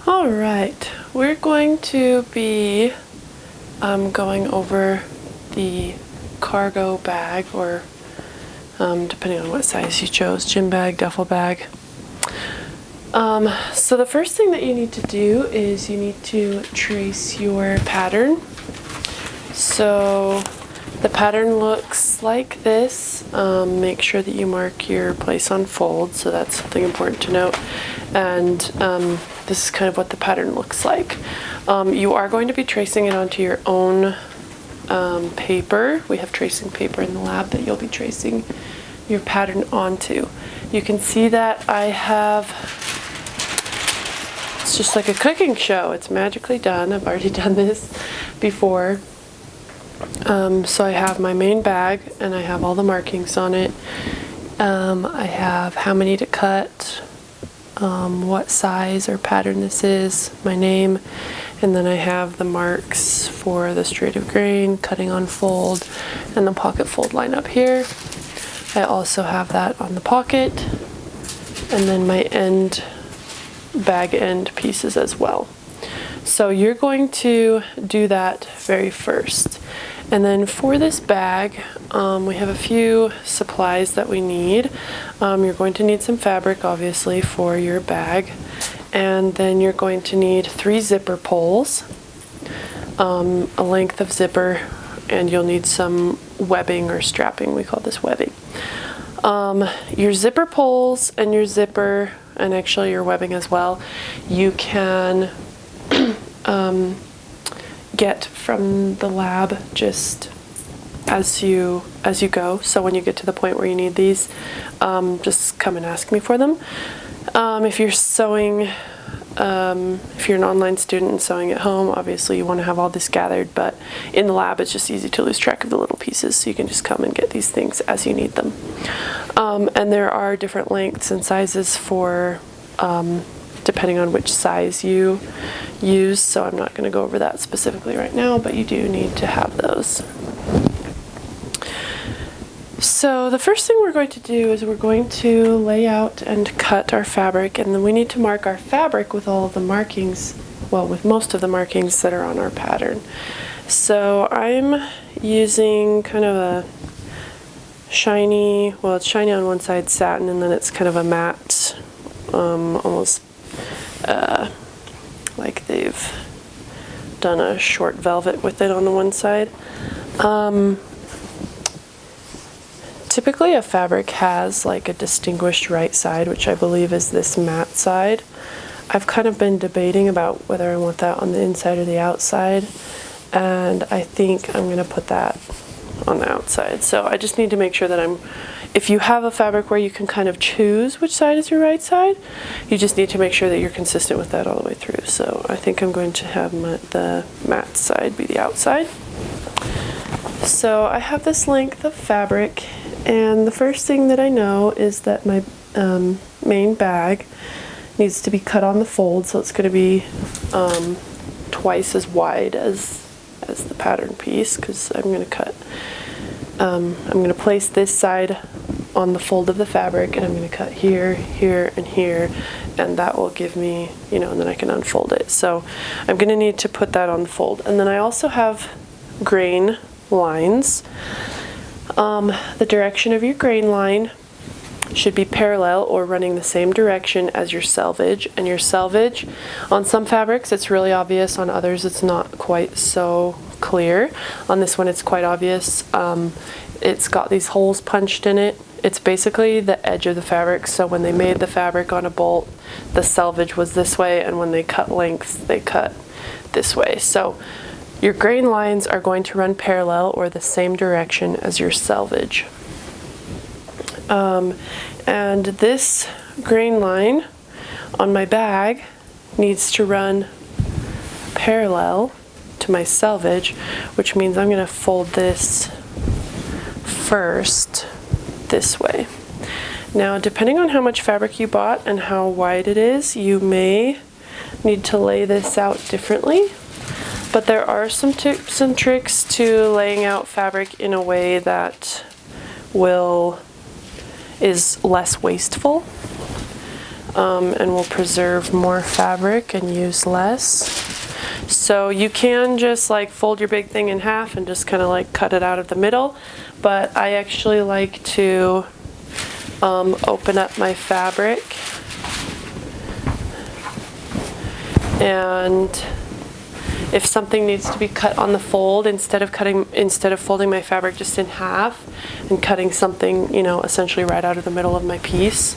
All right, we're going to be going over the cargo bag, or depending on what size you chose, gym bag, duffel bag. So the first thing that you need to do is you need to trace your pattern. So the pattern looks like this. Make sure that you mark your place on fold, so that's something important to note. And this is kind of what the pattern looks like. You are going to be tracing it onto your own paper. We have tracing paper in the lab that you'll be tracing your pattern onto. You can see that I have, it's just like a cooking show. It's magically done. I've already done this before. So I have my main bag and I have all the markings on it. I have how many to cut, what size or pattern this is, my name, and then I have the marks for the straight of grain, cutting on fold, and the pocket fold line up here. I also have that on the pocket, and then my end bag end pieces as well. So you're going to do that very first. And then for this bag, we have a few supplies that we need. You're going to need some fabric, obviously, for your bag. And then you're going to need 3 zipper pulls, a length of zipper, and you'll need some webbing or strapping. We call this webbing. Your zipper pulls and your zipper, and actually your webbing as well, you can get from the lab just as you go. So when you get to the point where you need these, just come and ask me for them. If you're sewing, if you're an online student and sewing at home, obviously you want to have all this gathered, but in the lab it's just easy to lose track of the little pieces, so you can just come and get these things as you need them. And there are different lengths and sizes for depending on which size you use, so I'm not going to go over that specifically right now, but you do need to have those. So the first thing we're going to do is we're going to lay out and cut our fabric, and then we need to mark our fabric with all of the markings, well, with most of the markings that are on our pattern. So I'm using kind of a shiny, well, it's shiny on one side, satin, and then it's kind of a matte, almost like they've done a short velvet with it on the one side. Typically a fabric has like a distinguished right side, which I believe is this matte side. I've kind of been debating about whether I want that on the inside or the outside, and I think I'm going to put that on the outside. So I just need to make sure that if you have a fabric where you can kind of choose which side is your right side, you just need to make sure that you're consistent with that all the way through. So I think I'm going to have the matte side be the outside. So I have this length of fabric, and the first thing that I know is that my main bag needs to be cut on the fold, so it's going to be twice as wide as the pattern piece, because I'm going to cut. I'm going to place this side on the fold of the fabric, and I'm going to cut here, here, and here, and that will give me, and then I can unfold it. So I'm going to need to put that on the fold. And then I also have grain lines. The direction of your grain line should be parallel or running the same direction as your selvage. And your selvage, on some fabrics it's really obvious, on others it's not quite so clear. On this one it's quite obvious. It's got these holes punched in it. It's basically the edge of the fabric, so when they made the fabric on a bolt, the selvage was this way, and when they cut lengths, they cut this way. So your grain lines are going to run parallel or the same direction as your selvage. And this grain line on my bag needs to run parallel to my selvage, which means I'm going to fold this first this way. Now, depending on how much fabric you bought and how wide it is, you may need to lay this out differently. But there are some tips and tricks to laying out fabric in a way that is less wasteful. and will preserve more fabric and use less. So you can just like fold your big thing in half and just kind of like cut it out of the middle, but I actually like to open up my fabric, and if something needs to be cut on the fold, instead of folding my fabric just in half and cutting something, you know, essentially right out of the middle of my piece,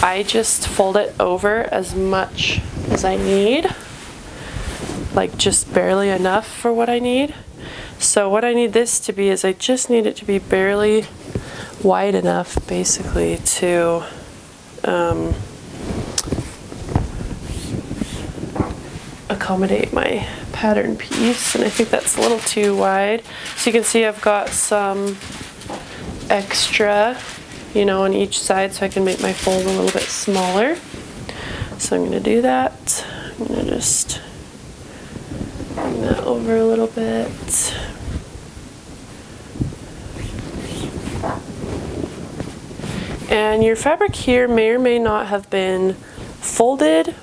I just fold it over as much as I need, like just barely enough for what I need. So what I need this to be is I just need it to be barely wide enough, basically, to accommodate my pattern piece, and I think that's a little too wide. So you can see I've got some extra, you know, on each side, so I can make my fold a little bit smaller. So I'm going to do that. I'm going to just bring that over a little bit. And your fabric here may or may not have been folded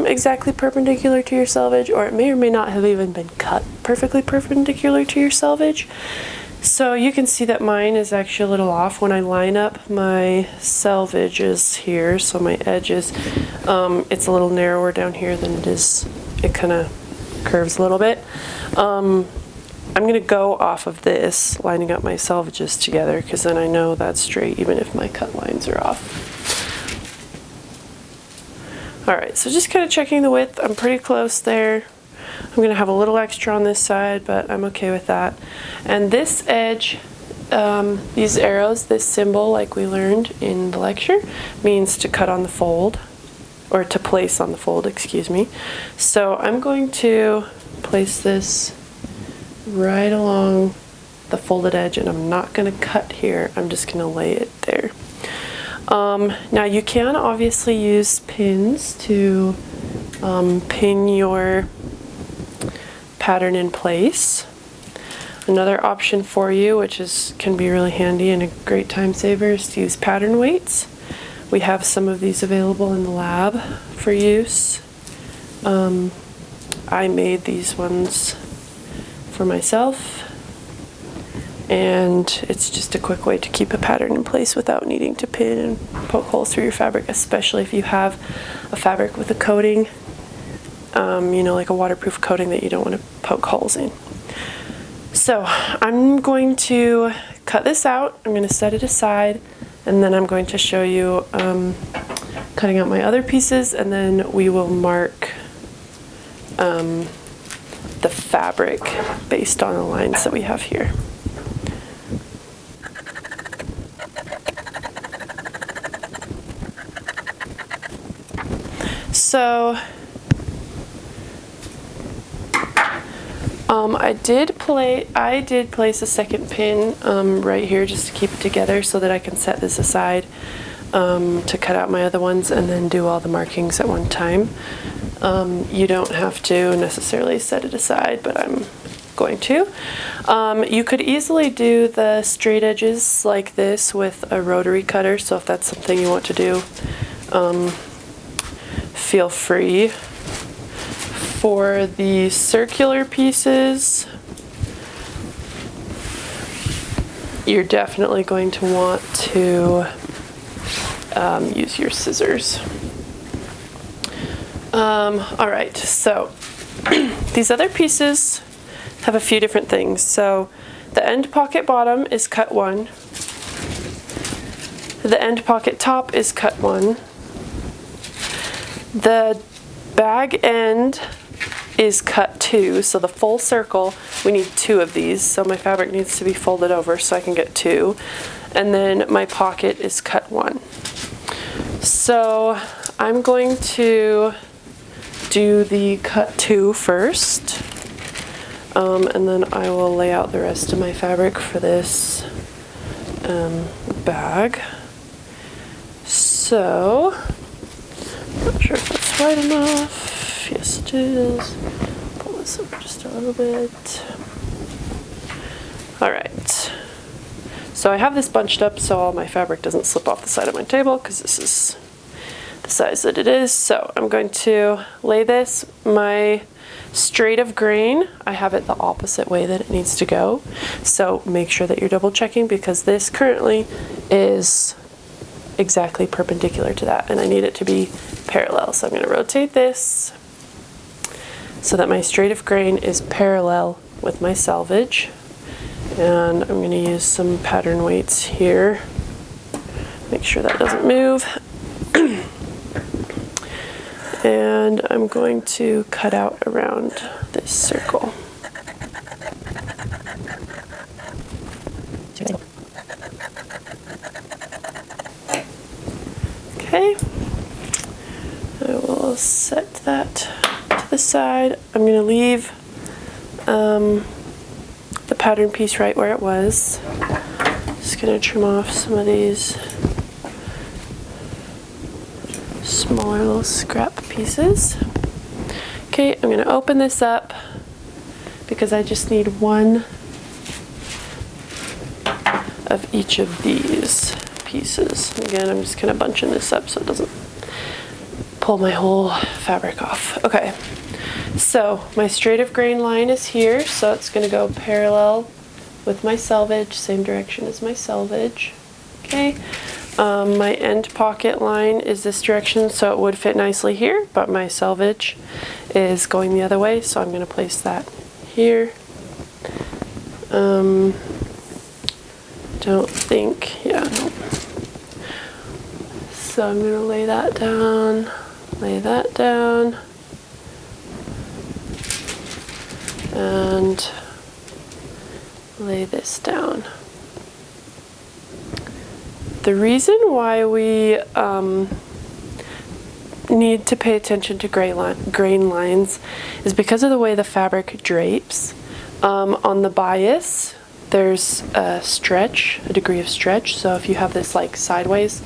exactly perpendicular to your selvage, or it may or may not have even been cut perfectly perpendicular to your selvage. So you can see that mine is actually a little off when I line up my selvages here. So my edges, it's a little narrower down here than it is. It kind of curves a little bit. I'm going to go off of this, lining up my selvages together, because then I know that's straight even if my cut lines are off. Alright, so just kind of checking the width. I'm pretty close there. I'm going to have a little extra on this side, but I'm okay with that. And this edge, these arrows, this symbol, like we learned in the lecture, means to cut on the fold, or to place on the fold, excuse me. So I'm going to place this right along the folded edge, and I'm not going to cut here. I'm just going to lay it there. Now you can obviously use pins to pin your pattern in place. Another option for you, which can be really handy and a great time saver, is to use pattern weights. We have some of these available in the lab for use. I made these ones for myself, and it's just a quick way to keep a pattern in place without needing to pin and poke holes through your fabric, especially if you have a fabric with a coating, you know, like a waterproof coating that you don't want to poke holes in. So I'm going to cut this out, I'm going to set it aside, and then I'm going to show you cutting out my other pieces, and then we will mark the fabric based on the lines that we have here. So I did place a second pin right here just to keep it together so that I can set this aside to cut out my other ones and then do all the markings at one time. You don't have to necessarily set it aside, but I'm going to. You could easily do the straight edges like this with a rotary cutter, so if that's something you want to do, feel free. For the circular pieces, you're definitely going to want to use your scissors. Alright, so these other pieces have a few different things. So the end pocket bottom is cut 1. The end pocket top is cut 1. The bag end is cut 2, so the full circle, we need 2 of these, so my fabric needs to be folded over so I can get 2. And then my pocket is cut 1. So I'm going to do the cut 2 first, and then I will lay out the rest of my fabric for this bag. So, not sure if that's wide enough. Yes, it is. Pull this up just a little bit. Alright. So I have this bunched up so all my fabric doesn't slip off the side of my table, because this is the size that it is. So I'm going to lay this, my straight of grain, I have it the opposite way that it needs to go. So make sure that you're double checking, because this currently is exactly perpendicular to that and I need it to be parallel. So I'm going to rotate this so that my straight of grain is parallel with my selvage. And I'm going to use some pattern weights here. Make sure that doesn't move. And I'm going to cut out around this circle. Okay, I will set that to the side. I'm going to leave the pattern piece right where it was. Just going to trim off some of these smaller little scrap pieces. Okay, I'm going to open this up because I just need one of each of these pieces. Again, I'm just kind of bunching this up so it doesn't pull my whole fabric off. Okay, so my straight of grain line is here, so it's going to go parallel with my selvage, same direction as my selvage. Okay. My end pocket line is this direction, so it would fit nicely here, but my selvage is going the other way, so I'm going to place that here. Don't think, yeah, no. So I'm going to lay that down, and lay this down. The reason why we need to pay attention to grain lines is because of the way the fabric drapes. On the bias, there's a degree of stretch, so if you have this like sideways,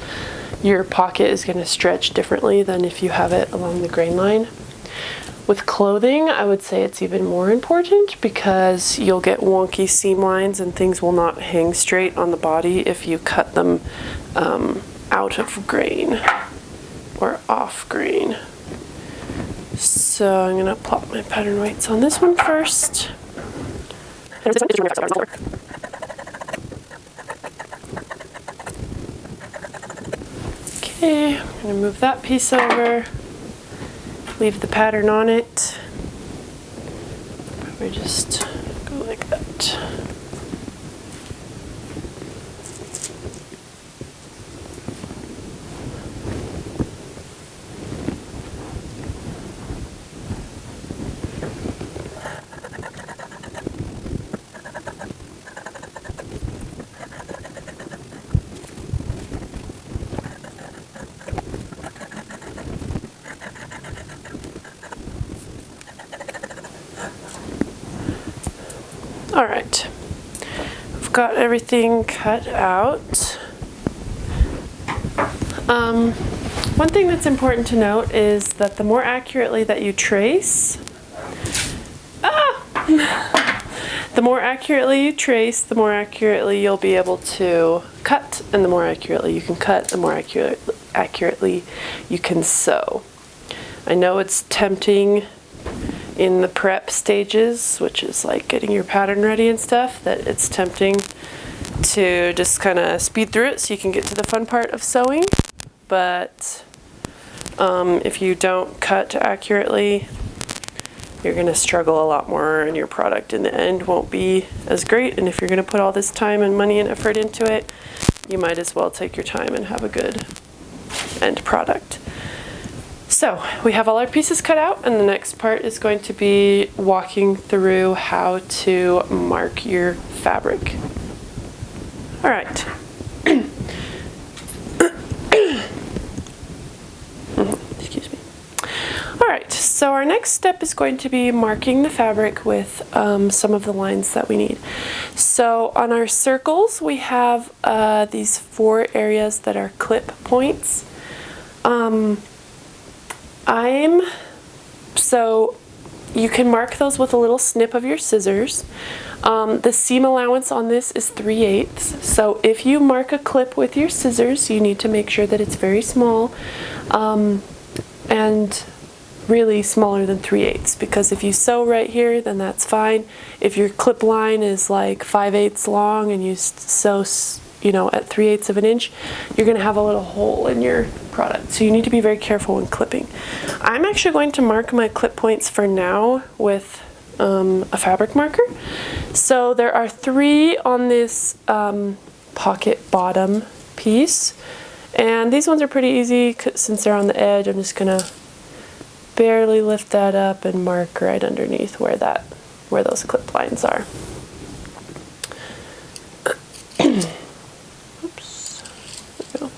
your pocket is going to stretch differently than if you have it along the grain line. With clothing, I would say it's even more important because you'll get wonky seam lines and things will not hang straight on the body if you cut them out of grain or off grain. So I'm going to plop my pattern weights on this one first. Okay, I'm going to move that piece over. Leave the pattern on it. Probably just go like that. All right, I've got everything cut out. One thing that's important to note is that the more accurately that you trace, the more accurately you trace, the more accurately you'll be able to cut, and the more accurately you can cut, the more accurately you can sew. I know it's tempting in the prep stages, which is like getting your pattern ready and stuff, that it's tempting to just kind of speed through it so you can get to the fun part of sewing. But if you don't cut accurately, you're going to struggle a lot more and your product in the end won't be as great. And if you're going to put all this time and money and effort into it, you might as well take your time and have a good end product. So we have all our pieces cut out, and the next part is going to be walking through how to mark your fabric. All right. Excuse me. All right, so our next step is going to be marking the fabric with some of the lines that we need. So on our circles, we have these 4 areas that are clip points. you can mark those with a little snip of your scissors. The seam allowance on this is 3/8. So if you mark a clip with your scissors, you need to make sure that it's very small and really smaller than 3/8, because if you sew right here, then that's fine. If your clip line is like 5/8 long and you sew, you know, at 3/8 of an inch, you're going to have a little hole in your product. So you need to be very careful when clipping. I'm actually going to mark my clip points for now with a fabric marker. So there are 3 on this pocket bottom piece, and these ones are pretty easy since they're on the edge. I'm just going to barely lift that up and mark right underneath where those clip lines are. Oops. There we go.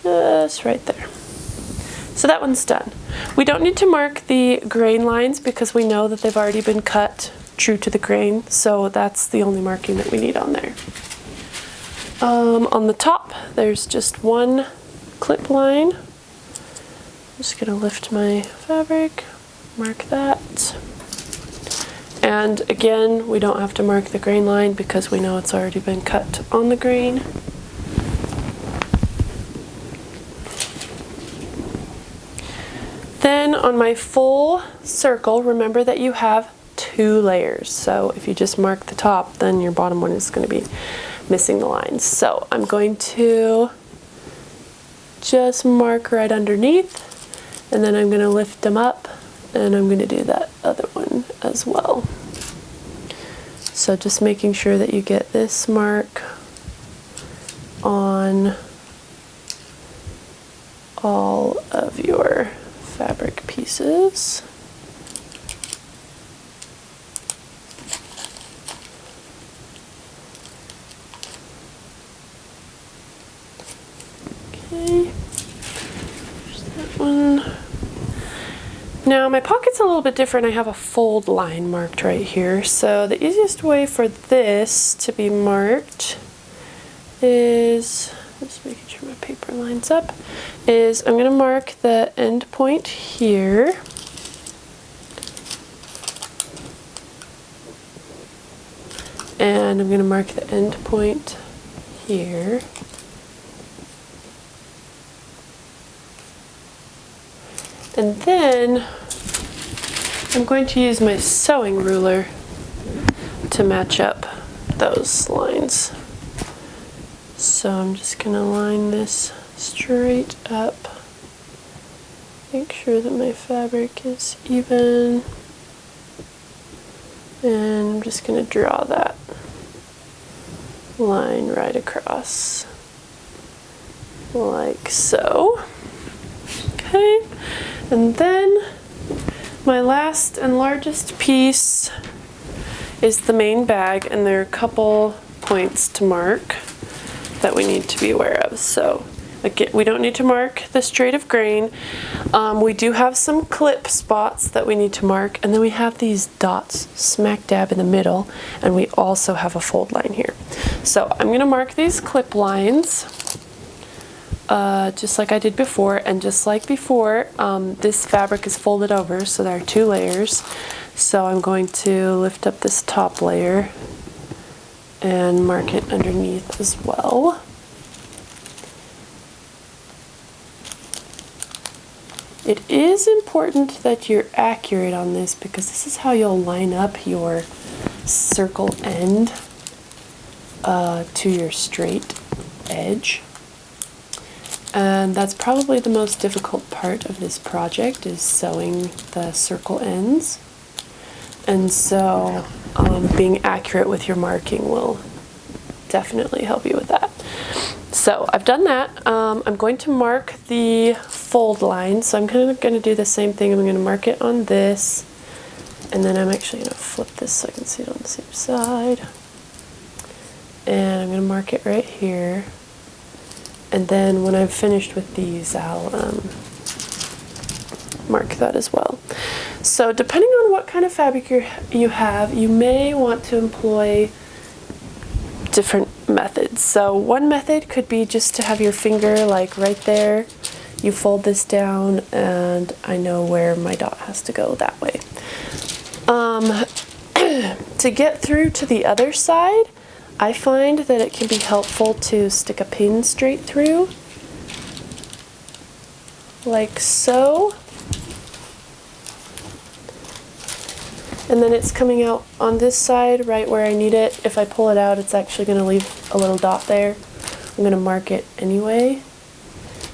Just right there. So that one's done. We don't need to mark the grain lines because we know that they've already been cut true to the grain, so that's the only marking that we need on there. On the top, there's just one clip line. I'm just going to lift my fabric, mark that. And again, we don't have to mark the grain line because we know it's already been cut on the grain. Then on my full circle, remember that you have 2 layers. So if you just mark the top, then your bottom one is going to be missing the lines. So I'm going to just mark right underneath, and then I'm going to lift them up, and I'm going to do that other one as well. So just making sure that you get this mark on all of your fabric pieces. Okay, there's that one. Now my pocket's a little bit different. I have a fold line marked right here. So the easiest way for this to be marked is, just making sure my paper lines up, is I'm going to mark the end point here. And I'm going to mark the end point here. And then I'm going to use my sewing ruler to match up those lines. So I'm just going to line this straight up. Make sure that my fabric is even. And I'm just going to draw that line right across, like so. Okay. And then my last and largest piece is the main bag, and there are a couple points to mark that we need to be aware of. So again, we don't need to mark the straight of grain. We do have some clip spots that we need to mark, and then we have these dots smack dab in the middle, and we also have a fold line here. So I'm going to mark these clip lines just like I did before, and just like before, this fabric is folded over, so there are 2 layers. So I'm going to lift up this top layer and mark it underneath as well. It is important that you're accurate on this, because this is how you'll line up your circle end to your straight edge. And that's probably the most difficult part of this project, is sewing the circle ends. And so being accurate with your marking will definitely help you with that. So I've done that. I'm going to mark the fold line. So I'm kind of going to do the same thing. I'm going to mark it on this, and then I'm actually going to flip this so I can see it on the same side. And I'm going to mark it right here. And then when I've finished with these, I'll mark that as well. So depending on what kind of fabric you have, you may want to employ different methods. So one method could be just to have your finger like right there. You fold this down, and I know where my dot has to go that way. To get through to the other side, I find that it can be helpful to stick a pin straight through, like so. And then it's coming out on this side right where I need it. If I pull it out, it's actually going to leave a little dot there. I'm going to mark it anyway.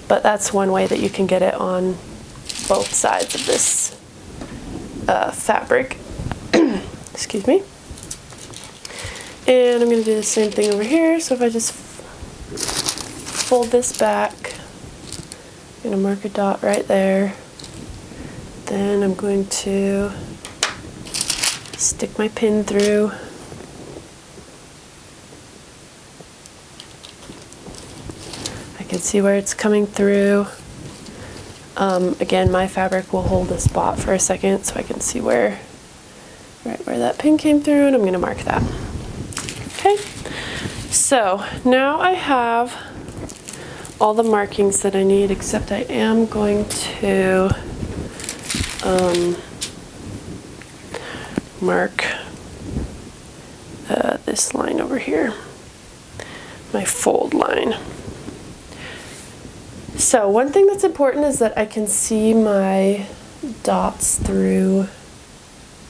But that's one way that you can get it on both sides of this fabric. Excuse me. And I'm going to do the same thing over here. So if I just fold this back, I'm going to mark a dot right there. Then I'm going to stick my pin through. I can see where it's coming through. Again, my fabric will hold a spot for a second so I can see right where that pin came through, and I'm going to mark that. Okay, so now I have all the markings that I need, except I am going to mark this line over here, my fold line. So one thing that's important is that I can see my dots through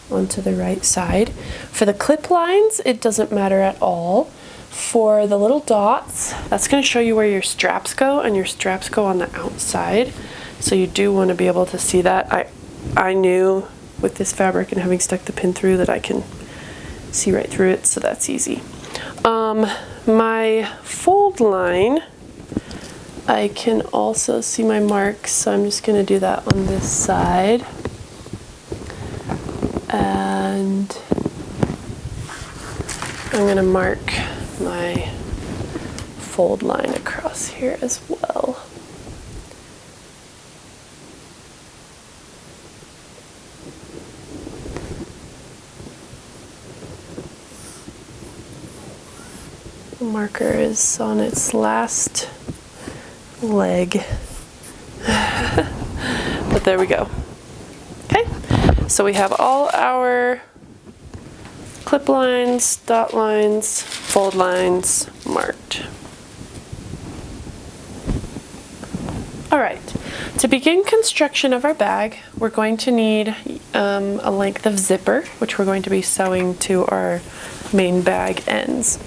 onto the right side. For the clip lines, it doesn't matter at all. For the little dots, that's going to show you where your straps go, and your straps go on the outside. So you do want to be able to see that. I knew with this fabric and having stuck the pin through that I can see right through it, so that's easy. My fold line, I can also see my marks, so I'm just going to do that on this side. And I'm going to mark my fold line across here as well. The marker is on its last leg. But there we go. Okay, so we have all our clip lines, dot lines, fold lines marked. All right, to begin construction of our bag, we're going to need a length of zipper, which we're going to be sewing to our main bag ends.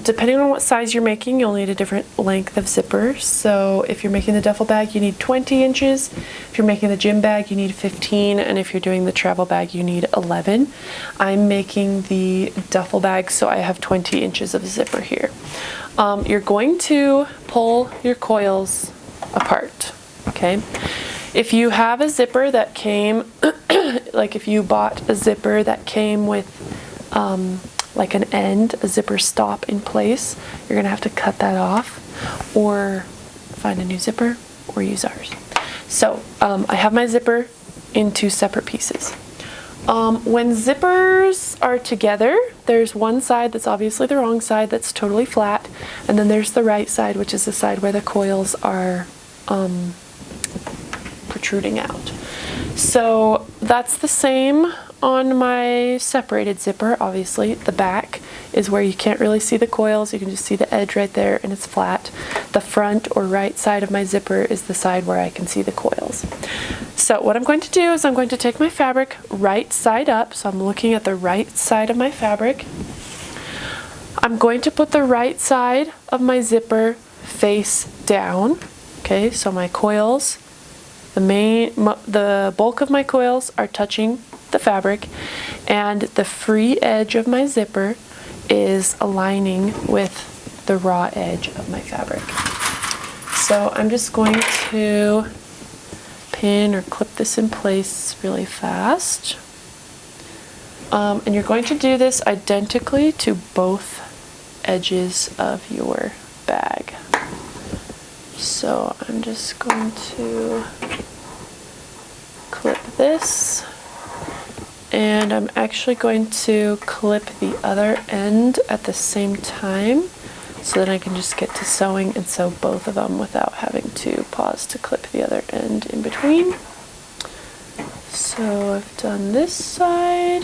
Depending on what size you're making, you'll need a different length of zipper. So if you're making the duffel bag, you need 20 inches. If you're making the gym bag, you need 15. And if you're doing the travel bag, you need 11. I'm making the duffel bag, so I have 20 inches of zipper here. You're going to pull your coils apart, okay? If you have a zipper that came, like if you bought a zipper that came with like an end, a zipper stop in place, you're gonna have to cut that off or find a new zipper or use ours. So I have my zipper in two separate pieces. When zippers are together, there's one side that's obviously the wrong side that's totally flat, and then there's the right side, which is the side where the coils are protruding out. So that's the same on my separated zipper. Obviously the back is where you can't really see the coils, you can just see the edge right there and it's flat. The front or right side of my zipper is the side where I can see the coils. So what I'm going to do is I'm going to take my fabric right side up, so I'm looking at the right side of my fabric. I'm going to put the right side of my zipper face down. Okay, so my coils, the bulk of my coils are touching the fabric, and the free edge of my zipper is aligning with the raw edge of my fabric. So I'm just going to pin or clip this in place really fast. And you're going to do this identically to both edges of your bag. So I'm just going to clip this, and I'm actually going to clip the other end at the same time so that I can just get to sewing and sew both of them without having to pause to clip the other end in between. So I've done this side.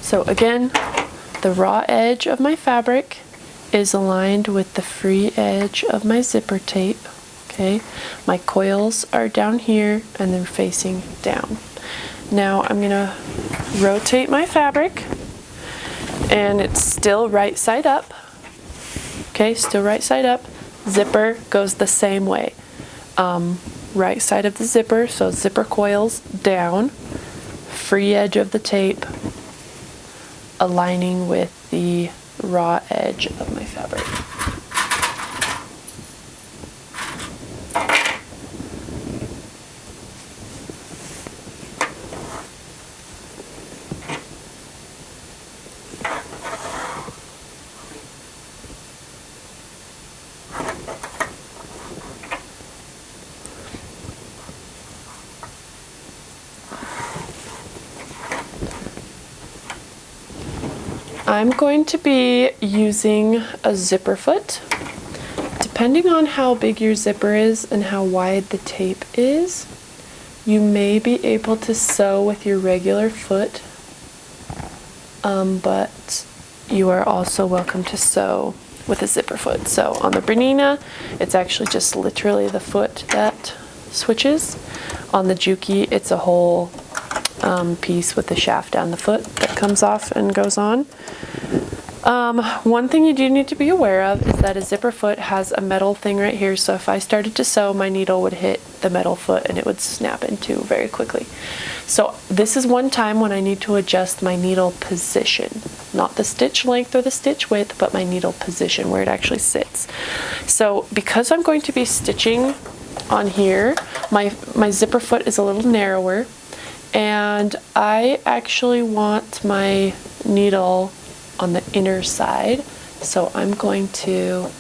So again, the raw edge of my fabric is aligned with the free edge of my zipper tape. Okay, my coils are down here and they're facing down. Now I'm gonna rotate my fabric, and it's still right side up. Okay, still right side up. Zipper goes the same way. Right side of the zipper, so zipper coils down, free edge of the tape aligning with the raw edge of my fabric. I'm going to be using a zipper foot. Depending on how big your zipper is and how wide the tape is, you may be able to sew with your regular foot, but you are also welcome to sew with a zipper foot. So on the Bernina, it's actually just literally the foot that switches. On the Juki, it's a whole piece with the shaft down the foot that comes off and goes on. One thing you do need to be aware of is that a zipper foot has a metal thing right here, so if I started to sew, my needle would hit the metal foot and it would snap in two very quickly. So this is one time when I need to adjust my needle position, not the stitch length or the stitch width, but my needle position, where it actually sits. So because I'm going to be stitching on here, my zipper foot is a little narrower, and I actually want my needle on the inner side, so I'm going to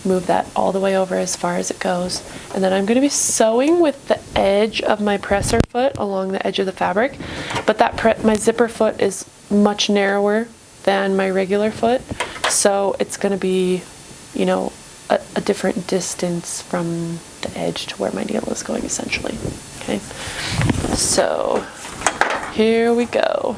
move that all the way over as far as it goes, and then I'm going to be sewing with the edge of my presser foot along the edge of the fabric, but that my zipper foot is much narrower than my regular foot, so it's going to be, you know, a different distance from the edge to where my needle is going, essentially. Okay, so here we go.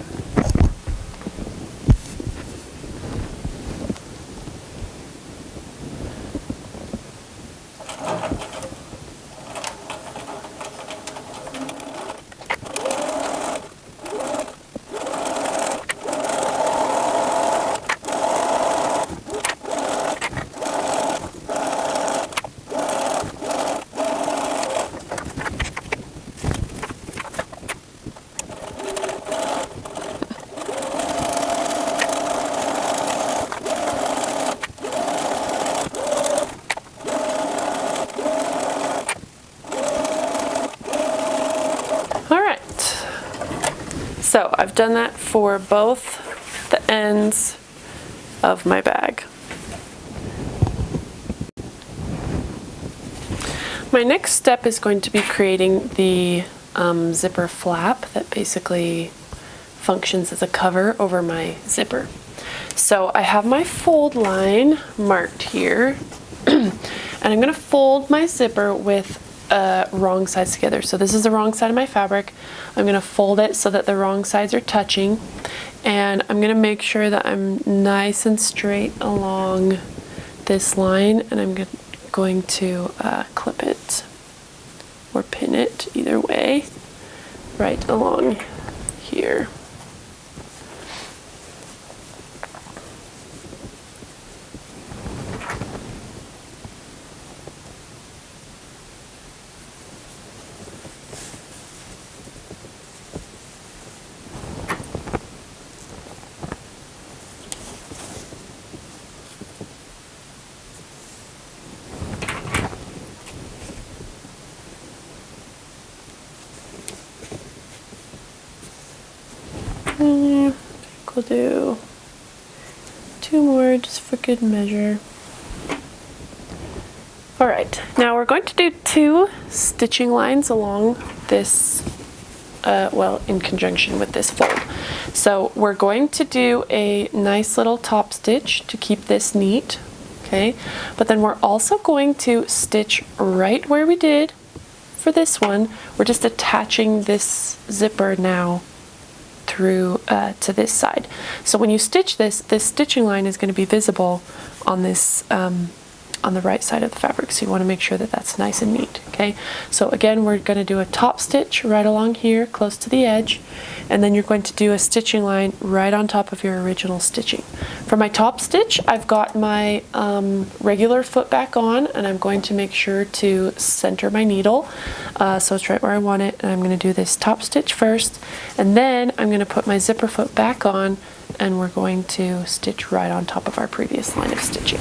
So I've done that for both the ends of my bag. My next step is going to be creating the zipper flap that basically functions as a cover over my zipper. So I have my fold line marked here, and I'm going to fold my zipper with wrong sides together. So this is the wrong side of my fabric. I'm going to fold it so that the wrong sides are touching, and I'm going to make sure that I'm nice and straight along this line, and I'm going to clip it or pin it, either way, right along here. I think we'll do 2 more just for good measure. Alright, now we're going to do 2 stitching lines along this, well, in conjunction with this fold. So we're going to do a nice little top stitch to keep this neat, okay? But then we're also going to stitch right where we did for this one, we're just attaching this zipper now through to this side. So when you stitch this stitching line is going to be visible on this on the right side of the fabric, so you want to make sure that that's nice and neat. Okay, so again, we're going to do a top stitch right along here close to the edge, and then you're going to do a stitching line right on top of your original stitching. For my top stitch, I've got my regular foot back on, and I'm going to make sure to center my needle so it's right where I want it, and I'm going to do this top stitch first, and then I'm going to put my zipper foot back on, and we're going to stitch right on top of our previous line of stitching.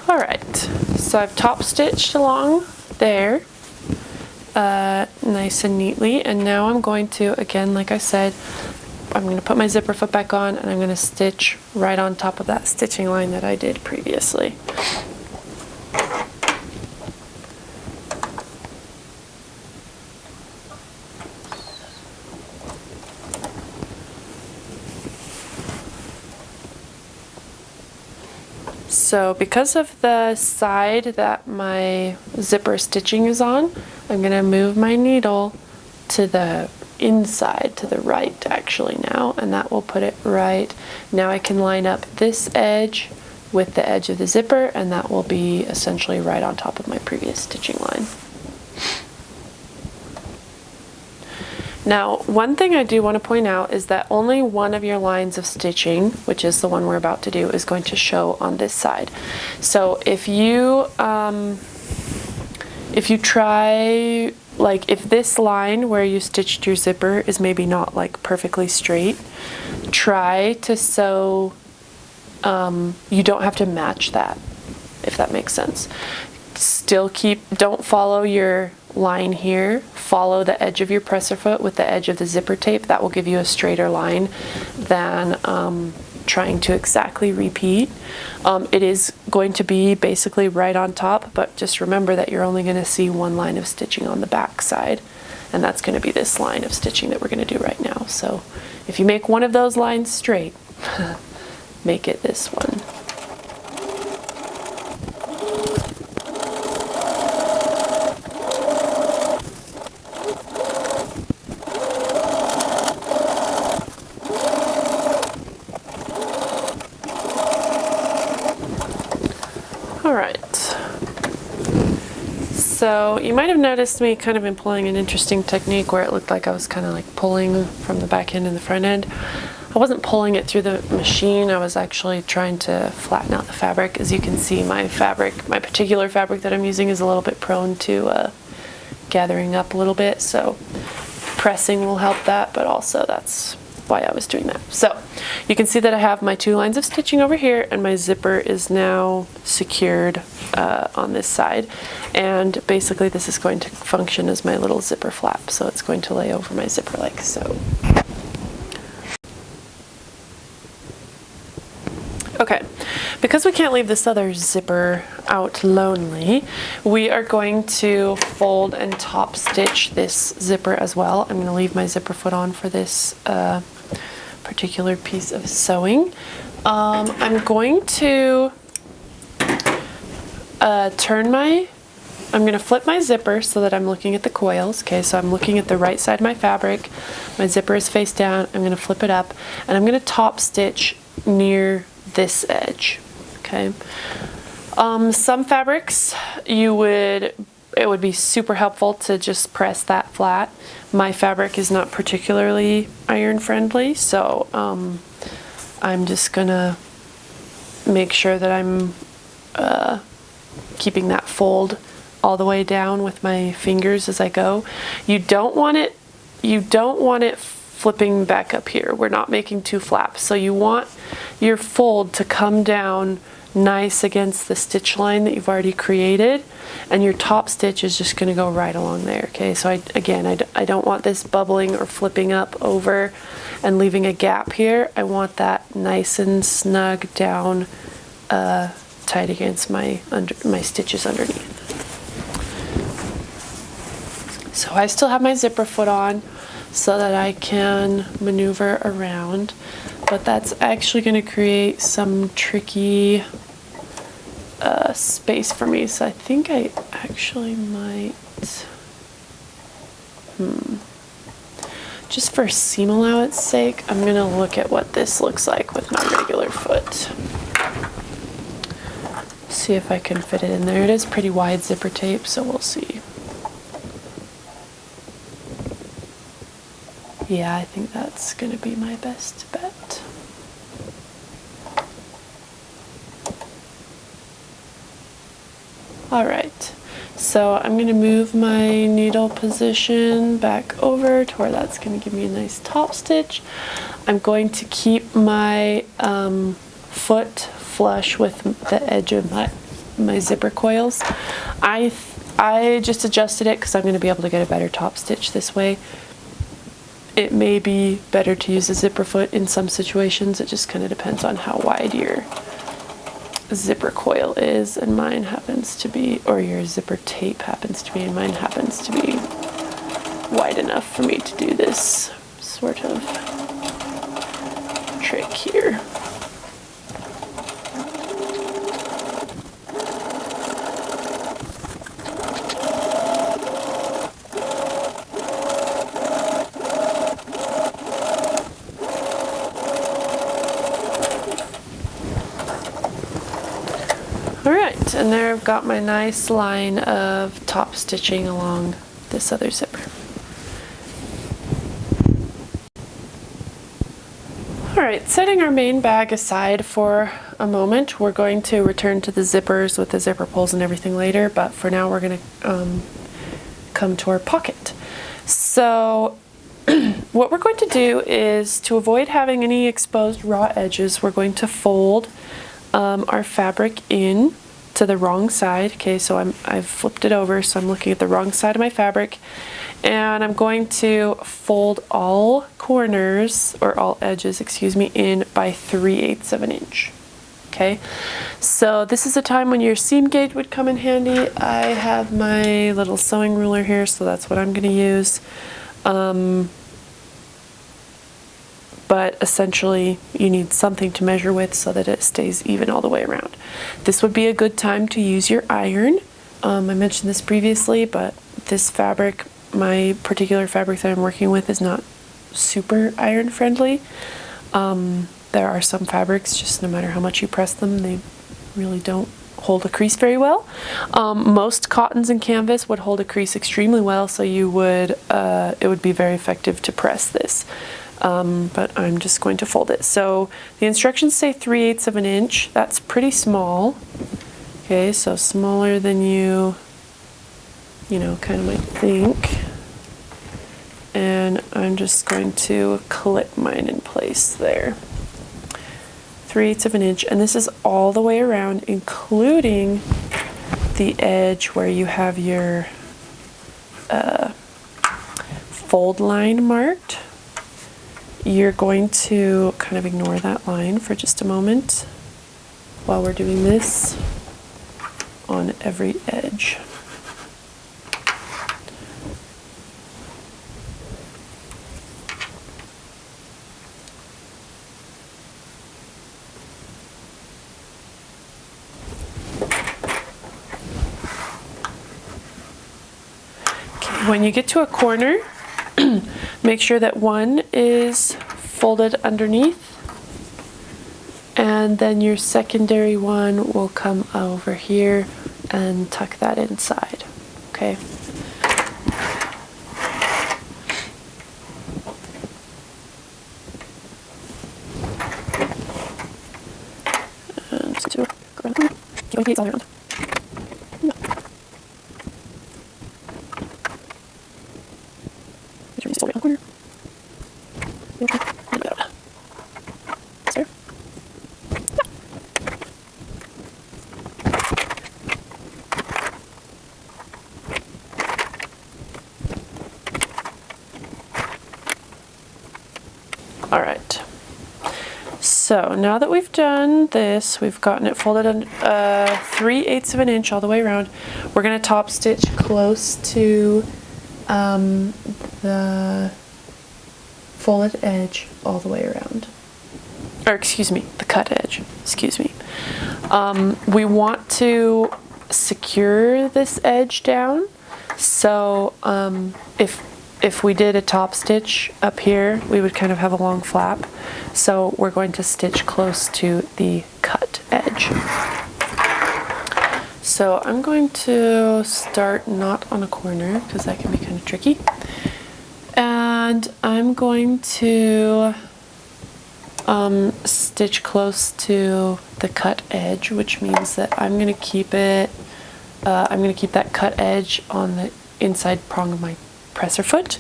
Alright, so I've top stitched along there nice and neatly, and now I'm going to, again, like I said, I'm going to put my zipper foot back on, and I'm going to stitch right on top of that stitching line that I did previously. So because of the side that my zipper stitching is on, I'm going to move my needle to the inside, to the right actually now, and that will put it right. Now I can line up this edge with the edge of the zipper, and that will be essentially right on top of my previous stitching line. Now, one thing I do want to point out is that only one of your lines of stitching, which is the one we're about to do, is going to show on this side. So if you try, like if this line where you stitched your zipper is maybe not like perfectly straight, try to sew, you don't have to match that, if that makes sense. Still don't follow your line here, follow the edge of your presser foot with the edge of the zipper tape. That will give you a straighter line than trying to exactly repeat. It is going to be basically right on top, but just remember that you're only going to see one line of stitching on the back side, and that's going to be this line of stitching that we're going to do right now. So if you make one of those lines straight, make it this one. Alright, so you might have noticed me kind of employing an interesting technique where it looked like I was kind of like pulling from the back end and the front end. I wasn't pulling it through the machine, I was actually trying to flatten out the fabric. As you can see, my particular fabric that I'm using is a little bit prone to gathering up a little bit, so pressing will help that, but also that's why I was doing that. So you can see that I have my two lines of stitching over here, and my zipper is now secured on this side, and basically this is going to function as my little zipper flap, so it's going to lay over my zipper like so. Okay, because we can't leave this other zipper out lonely, we are going to fold and top stitch this zipper as well. I'm going to leave my zipper foot on for this particular piece of sewing. I'm going to I'm going to flip my zipper so that I'm looking at the coils. Okay, so I'm looking at the right side of my fabric. My zipper is face down. I'm going to flip it up, and I'm going to top stitch near this edge. Okay. Some fabrics it would be super helpful to just press that flat. My fabric is not particularly iron friendly, so I'm just gonna make sure that I'm keeping that fold all the way down with my fingers as I go. You don't want it flipping back up here. We're not making two flaps, so you want your fold to come down nice against the stitch line that you've already created, and your top stitch is just going to go right along there. Okay, so I don't want this bubbling or flipping up over and leaving a gap here. I want that nice and snug down, tight against my stitches underneath. So I still have my zipper foot on so that I can maneuver around, but that's actually going to create some tricky space for me. So I think I actually might, just for seam allowance sake, I'm going to look at what this looks like with my regular foot. See if I can fit it in there. It is pretty wide zipper tape, so we'll see. Yeah, I think that's going to be my best bet. All right, so I'm going to move my needle position back over to where that's going to give me a nice top stitch. I'm going to keep my foot flush with the edge of my zipper coils. I just adjusted it because I'm going to be able to get a better top stitch this way. It may be better to use a zipper foot in some situations. It just kind of depends on how wide your zipper coil is, and mine happens to be, or your zipper tape happens to be, and mine happens to be wide enough for me to do this sort of trick here. Alright, and there I've got my nice line of top stitching along this other zipper. Alright, setting our main bag aside for a moment, we're going to return to the zippers with the zipper pulls and everything later, but for now we're going to come to our pocket. So what we're going to do is, to avoid having any exposed raw edges, we're going to fold our fabric in to the wrong side. Okay, so I've flipped it over, so I'm looking at the wrong side of my fabric, and I'm going to fold all corners, or all edges, excuse me, in by 3/8 of an inch. Okay, so this is a time when your seam gauge would come in handy. I have my little sewing ruler here, so that's what I'm going to use. But essentially you need something to measure with so that it stays even all the way around. This would be a good time to use your iron. I mentioned this previously, but this fabric, my particular fabric that I'm working with, is not super iron friendly. There are some fabrics, just no matter how much you press them, they really don't hold a crease very well. Most cottons and canvas would hold a crease extremely well, so you would it would be very effective to press this. But I'm just going to fold it. So the instructions say 3/8 of an inch. That's pretty small. Okay, so smaller than you kind of might think. And I'm just going to clip mine in place there. 3/8 of an inch, and this is all the way around, including the edge where you have your fold line marked. You're going to kind of ignore that line for just a moment while we're doing this on every edge. Okay, when you get to a corner, make sure that one is folded underneath, and then your secondary one will come over here and tuck that inside. Okay. And just do around. Keep on all around. Corner. So now that we've done this, we've gotten it folded 3/8 of an inch all the way around. We're going to top stitch close to the folded edge all the way around. Or excuse me, the cut edge, excuse me. We want to secure this edge down, so if we did a top stitch up here, we would kind of have a long flap. So we're going to stitch close to the cut edge. So I'm going to start not on a corner because that can be kind of tricky. And I'm going to stitch close to the cut edge, which means that I'm going to keep it, I'm going to keep that cut edge on the inside prong of my presser foot.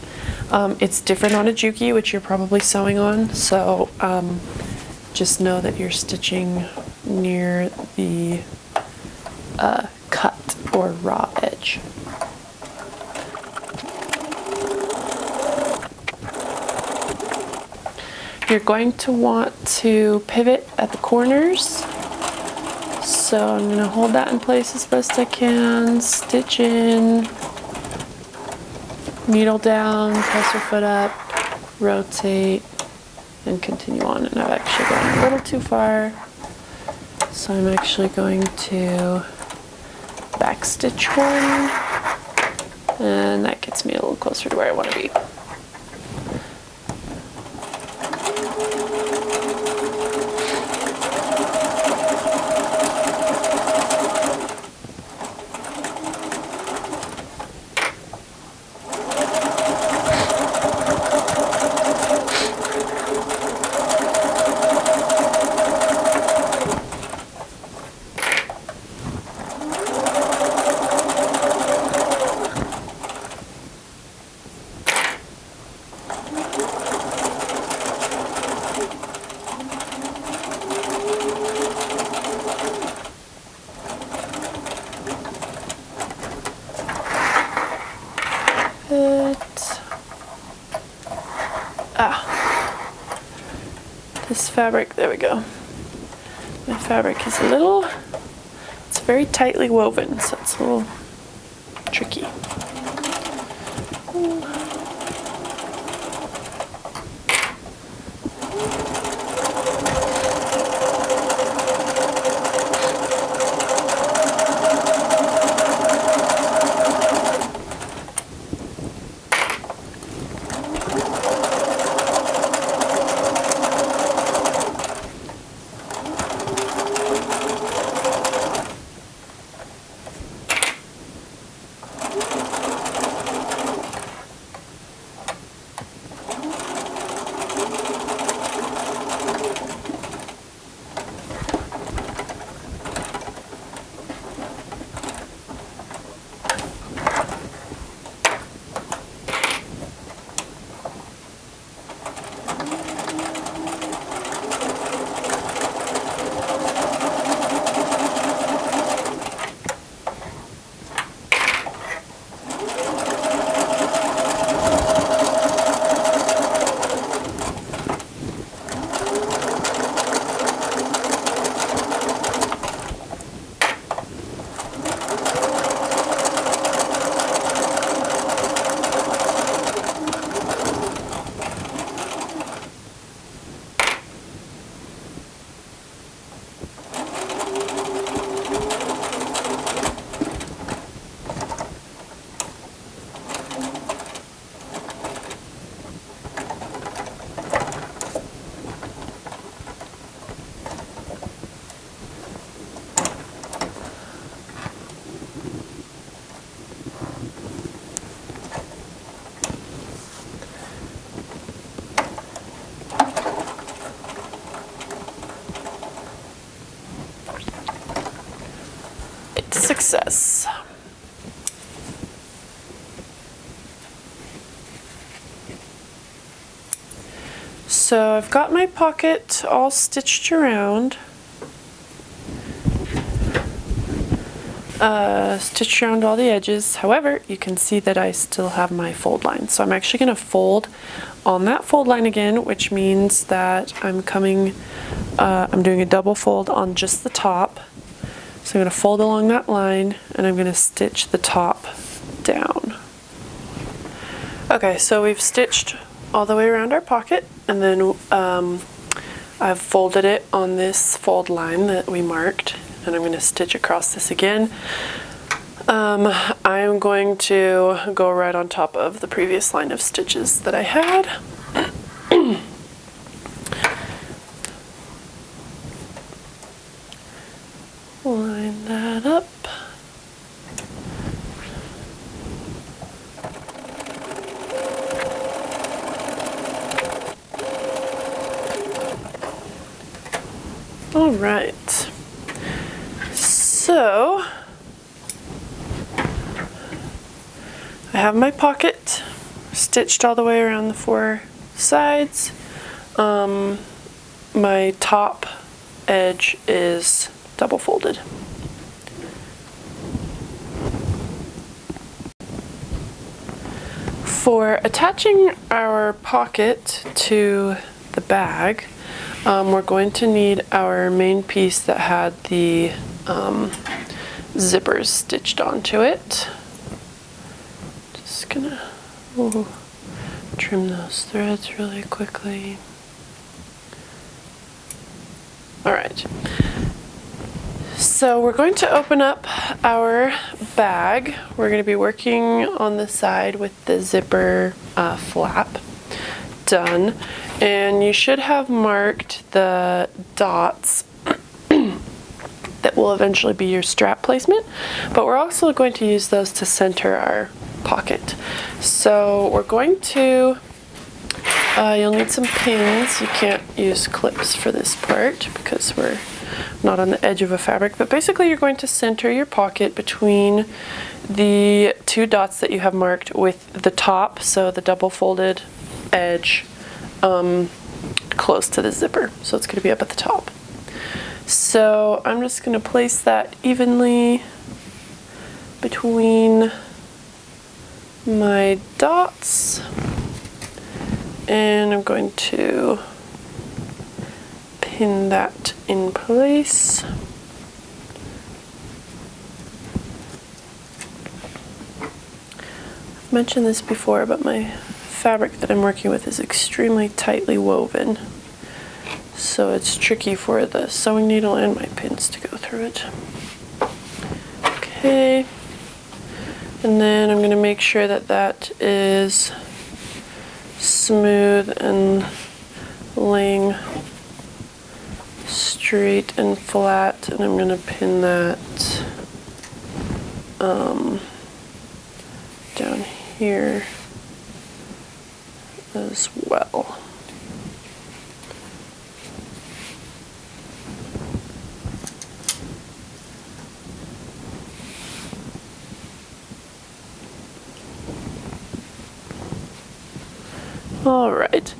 It's different on a Juki, which you're probably sewing on, so just know that you're stitching near the cut or raw edge. You're going to want to pivot at the corners. So I'm going to hold that in place as best I can, stitch in, needle down, press your foot up, rotate, and continue on. And I've actually gone a little too far, so I'm actually going to back stitch one, and that gets me a little closer to where I want to be. This fabric, there we go. My fabric is it's very tightly woven, so it's a little tricky. Success. So I've got my pocket all stitched around. stitched around all the edges. However, you can see that I still have my fold line. So I'm actually going to fold on that fold line again, which means that I'm doing a double fold on just the top. So I'm going to fold along that line and I'm going to stitch the top down. Okay, so we've stitched all the way around our pocket, and then I've folded it on this fold line that we marked, and I'm going to stitch across this again. I'm going to go right on top of the previous line of stitches that I had. Line that up. All right. So I have my pocket stitched all the way around the four sides. My top edge is double folded. For attaching our pocket to the bag, we're going to need our main piece that had the zippers stitched onto it. Just gonna trim those threads really quickly. All right. So we're going to open up our bag. We're going to be working on the side with the zipper flap done, and you should have marked the dots that will eventually be your strap placement, but we're also going to use those to center our pocket. So we're going to you'll need some pins. You can't use clips for this part because we're not on the edge of a fabric, but basically you're going to center your pocket between the two dots that you have marked with the top, so the double folded edge close to the zipper. So it's going to be up at the top. So I'm just going to place that evenly between my dots, and I'm going to pin that in place. I've mentioned this before, but my fabric that I'm working with is extremely tightly woven, so it's tricky for the sewing needle and my pins to go through it. Okay, and then I'm going to make sure that that is smooth and laying straight and flat, and I'm going to pin that down here as well. All right,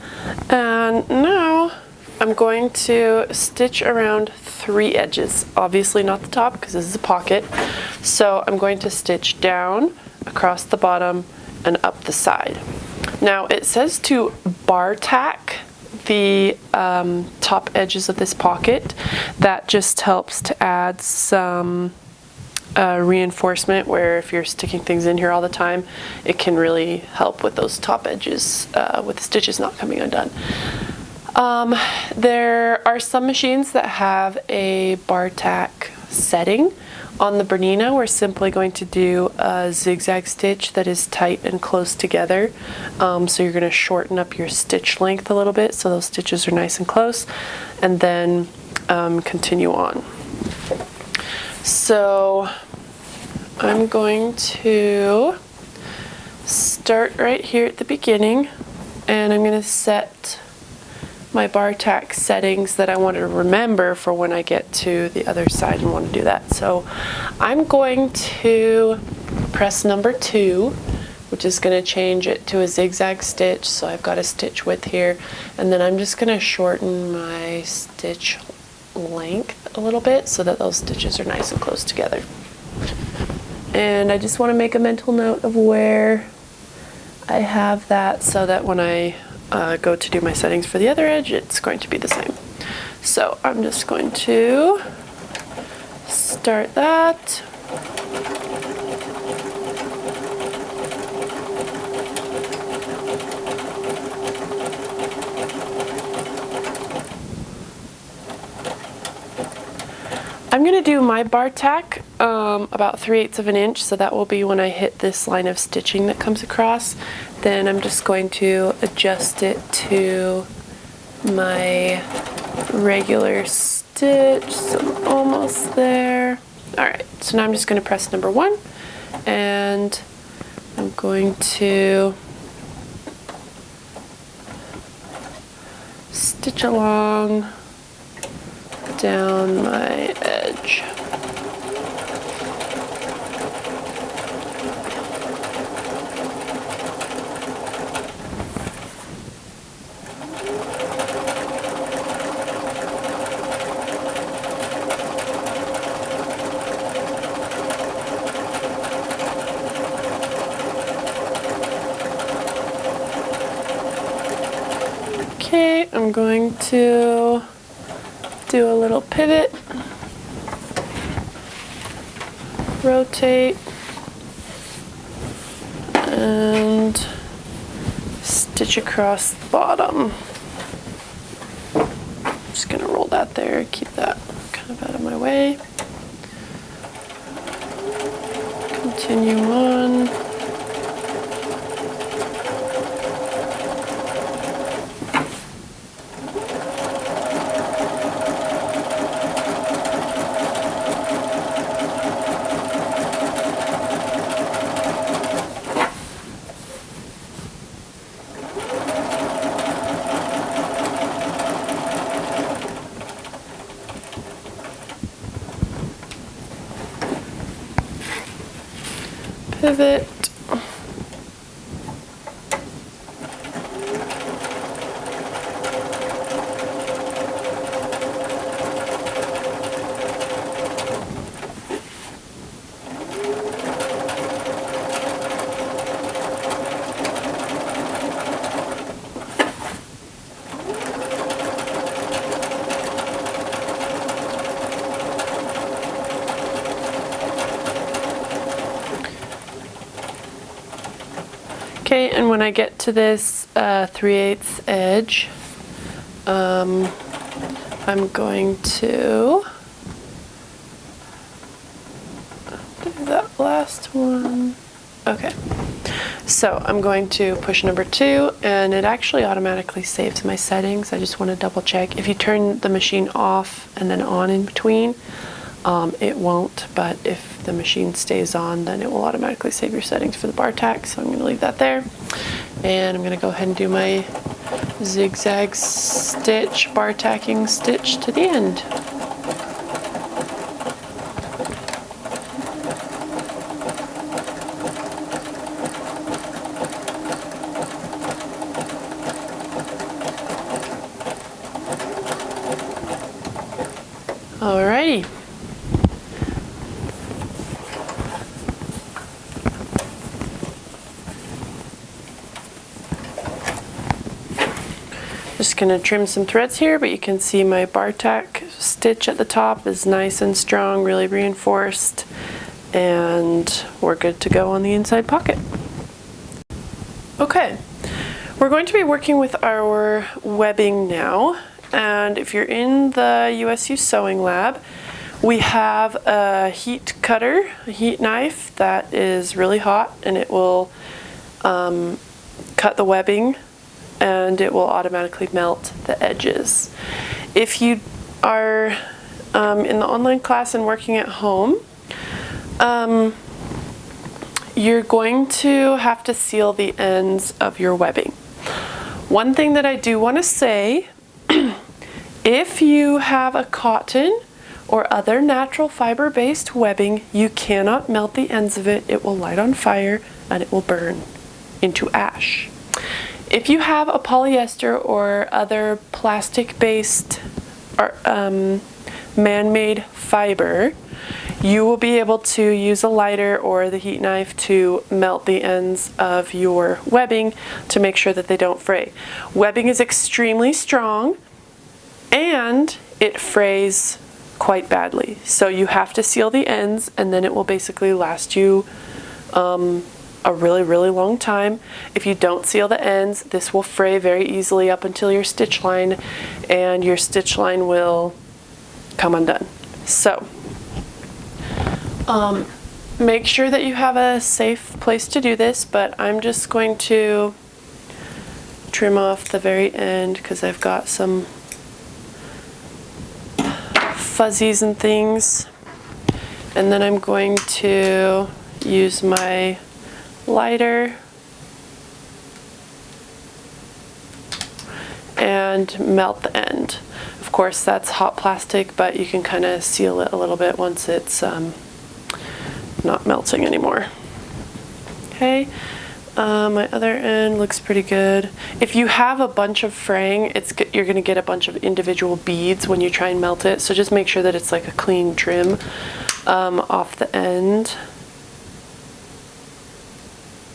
and now I'm going to stitch around 3 edges. Obviously not the top because this is a pocket. So I'm going to stitch down, across the bottom, and up the side. Now it says to bar tack the top edges of this pocket. That just helps to add some reinforcement, where if you're sticking things in here all the time, it can really help with those top edges with the stitches not coming undone. There are some machines that have a bar tack setting. On the Bernina, we're simply going to do a zigzag stitch that is tight and close together. So you're going to shorten up your stitch length a little bit so those stitches are nice and close, and then continue on. So I'm going to start right here at the beginning, and I'm going to set my bar tack settings that I want to remember for when I get to the other side and want to do that. So I'm going to press number 2, which is going to change it to a zigzag stitch. So I've got a stitch width here, and then I'm just going to shorten my stitch length a little bit so that those stitches are nice and close together. And I just want to make a mental note of where I have that so that when I go to do my settings for the other edge, it's going to be the same. So I'm just going to start that. I'm going to do my bar tack about 3/8 of an inch, so that will be when I hit this line of stitching that comes across. Then I'm just going to adjust it to my regular stitch, so I'm almost there. Alright, so now I'm just going to press number 1, and I'm going to stitch along down my edge. Okay, I'm going to do a little pivot, rotate, and stitch across the bottom. I'm just going to roll that there, keep that kind of out of my way. Continue on. Pivot. Okay, and when I get to this 3/8 edge, I'm going to do that last one. Okay, so I'm going to push number 2, and it actually automatically saves my settings. I just want to double check. If you turn the machine off and then on in between, it won't, but if the machine stays on, then it will automatically save your settings for the bar tack, so I'm going to leave that there. And I'm going to go ahead and do my zigzag stitch, bar tacking stitch to the end. Alrighty. Just going to trim some threads here, but you can see my bar tack stitch at the top is nice and strong, really reinforced, and we're good to go on the inside pocket. Okay, we're going to be working with our webbing now, and if you're in the USU Sewing Lab, we have a heat cutter, a heat knife that is really hot, and it will cut the webbing, and it will automatically melt the edges. If you are in the online class and working at home, you're going to have to seal the ends of your webbing. One thing that I do want to say, if you have a cotton or other natural fiber-based webbing, you cannot melt the ends of it. It will light on fire and it will burn into ash. If you have a polyester or other plastic-based or man-made fiber, you will be able to use a lighter or the heat knife to melt the ends of your webbing to make sure that they don't fray. Webbing is extremely strong and it frays quite badly. So you have to seal the ends, and then it will basically last you a really, really long time. If you don't seal the ends, this will fray very easily up until your stitch line, and your stitch line will come undone. So make sure that you have a safe place to do this, but I'm just going to trim off the very end because I've got some fuzzies and things, and then I'm going to use my lighter and melt the end. Of course, that's hot plastic, but you can kind of seal it a little bit once it's not melting anymore. Okay. My other end looks pretty good. If you have a bunch of fraying, you're going to get a bunch of individual beads when you try and melt it. So just make sure that it's like a clean trim off the end,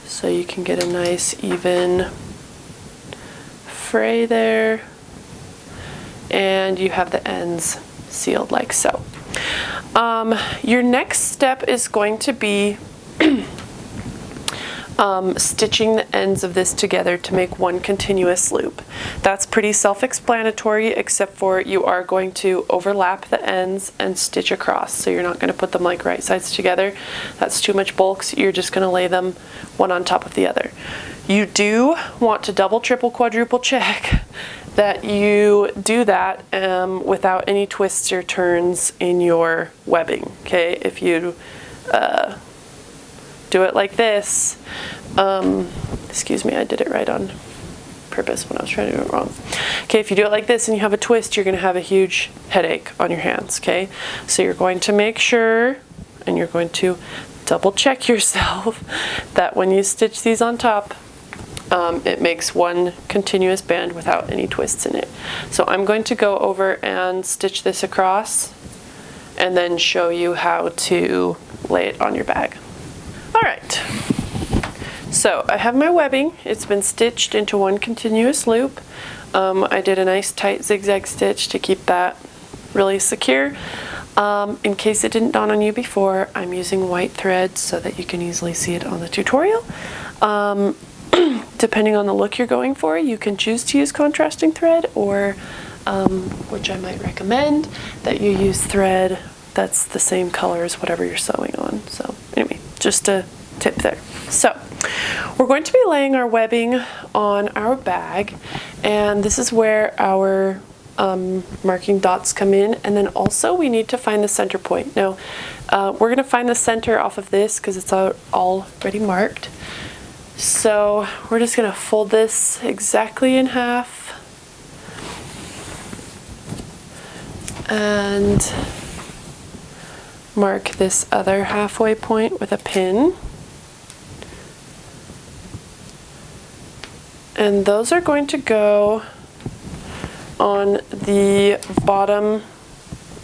so you can get a nice even fray there, and you have the ends sealed like so. Your next step is going to be stitching the ends of this together to make one continuous loop. That's pretty self-explanatory, except for you are going to overlap the ends and stitch across. So you're not going to put them like right sides together. That's too much bulk, so you're just going to lay them one on top of the other. You do want to double, triple, quadruple check that you do that without any twists or turns in your webbing. Okay, if you do it like this, excuse me, I did it right on purpose when I was trying to do it wrong. Okay, if you do it like this and you have a twist, you're going to have a huge headache on your hands. Okay, so you're going to make sure, and you're going to double check yourself that when you stitch these on top, it makes one continuous band without any twists in it. So I'm going to go over and stitch this across and then show you how to lay it on your bag. All right, so I have my webbing. It's been stitched into one continuous loop. I did a nice tight zigzag stitch to keep that really secure. In case it didn't dawn on you before, I'm using white thread so that you can easily see it on the tutorial. Depending on the look you're going for, you can choose to use contrasting thread, or which I might recommend, that you use thread that's the same color as whatever you're sewing on. So anyway, just a tip there. So we're going to be laying our webbing on our bag, and this is where our marking dots come in, and then also we need to find the center point. Now we're going to find the center off of this because it's already marked. So we're just going to fold this exactly in half and mark this other halfway point with a pin. And those are going to go on the bottom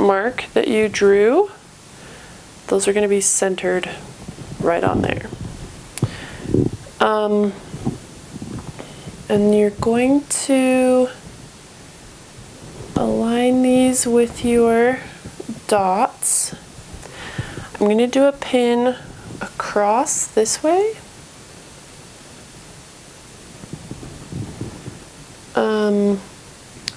mark that you drew. Those are going to be centered right on there. And you're going to align these with your dots. I'm going to do a pin across this way.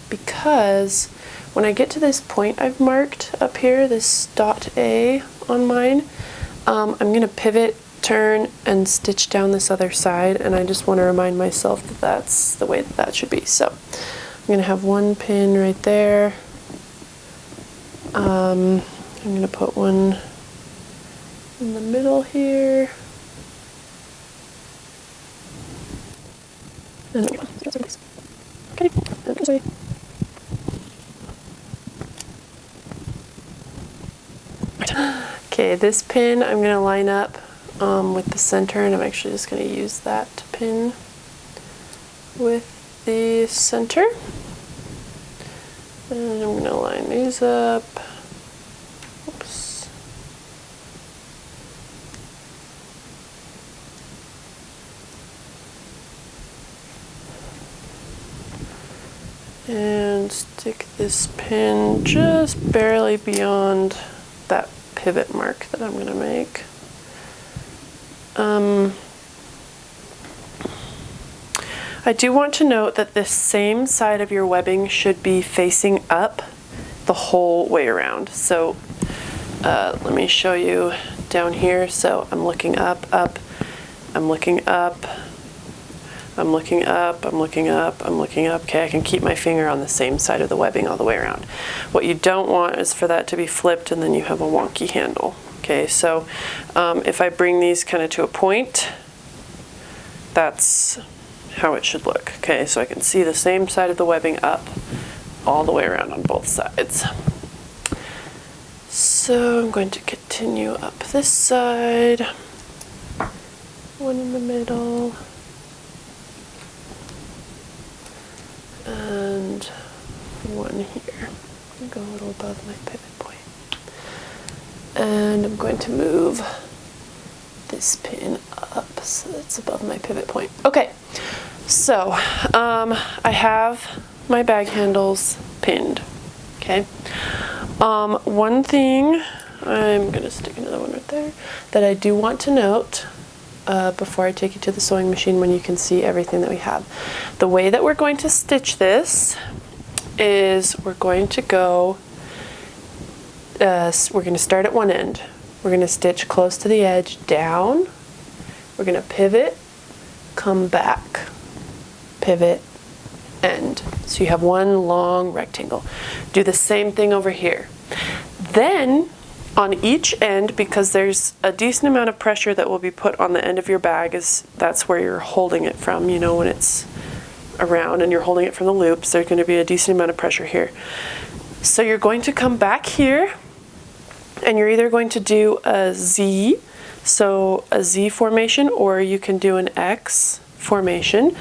Because when I get to this point I've marked up here, this dot A on mine, I'm going to pivot, turn, and stitch down this other side, and I just want to remind myself that that's the way that that should be. So I'm going to have one pin right there. I'm going to put one in the middle here. And okay, this way. Okay, this pin I'm going to line up with the center, and I'm actually just going to use that to pin with the center. And I'm going to line these up. Oops. and stick this pin just barely beyond that pivot mark that I'm going to make. I do want to note that this same side of your webbing should be facing up the whole way around. So let me show you down here. So I'm looking up, I'm looking up, I'm looking up, I'm looking up, I'm looking up. Okay, I can keep my finger on the same side of the webbing all the way around. What you don't want is for that to be flipped and then you have a wonky handle. Okay, so if I bring these kind of to a point, that's how it should look. Okay, so I can see the same side of the webbing up all the way around on both sides. So I'm going to continue up this side, one in the middle, and one here. I'll go a little above my pivot point. And I'm going to move this pin up so that's above my pivot point. Okay, so I have my bag handles pinned. Okay. One thing, I'm going to stick another one right there, that I do want to note before I take you to the sewing machine when you can see everything that we have. The way that we're going to stitch this is we're going to go, we're going to start at one end. We're going to stitch close to the edge down. We're going to pivot, come back, pivot, end. So you have one long rectangle. Do the same thing over here. Then on each end, because there's a decent amount of pressure that will be put on the end of your bag, that's where you're holding it from, you know, when it's around and you're holding it from the loops, there's going to be a decent amount of pressure here. So you're going to come back here and you're either going to do a Z, so a Z formation, or you can do an X formation.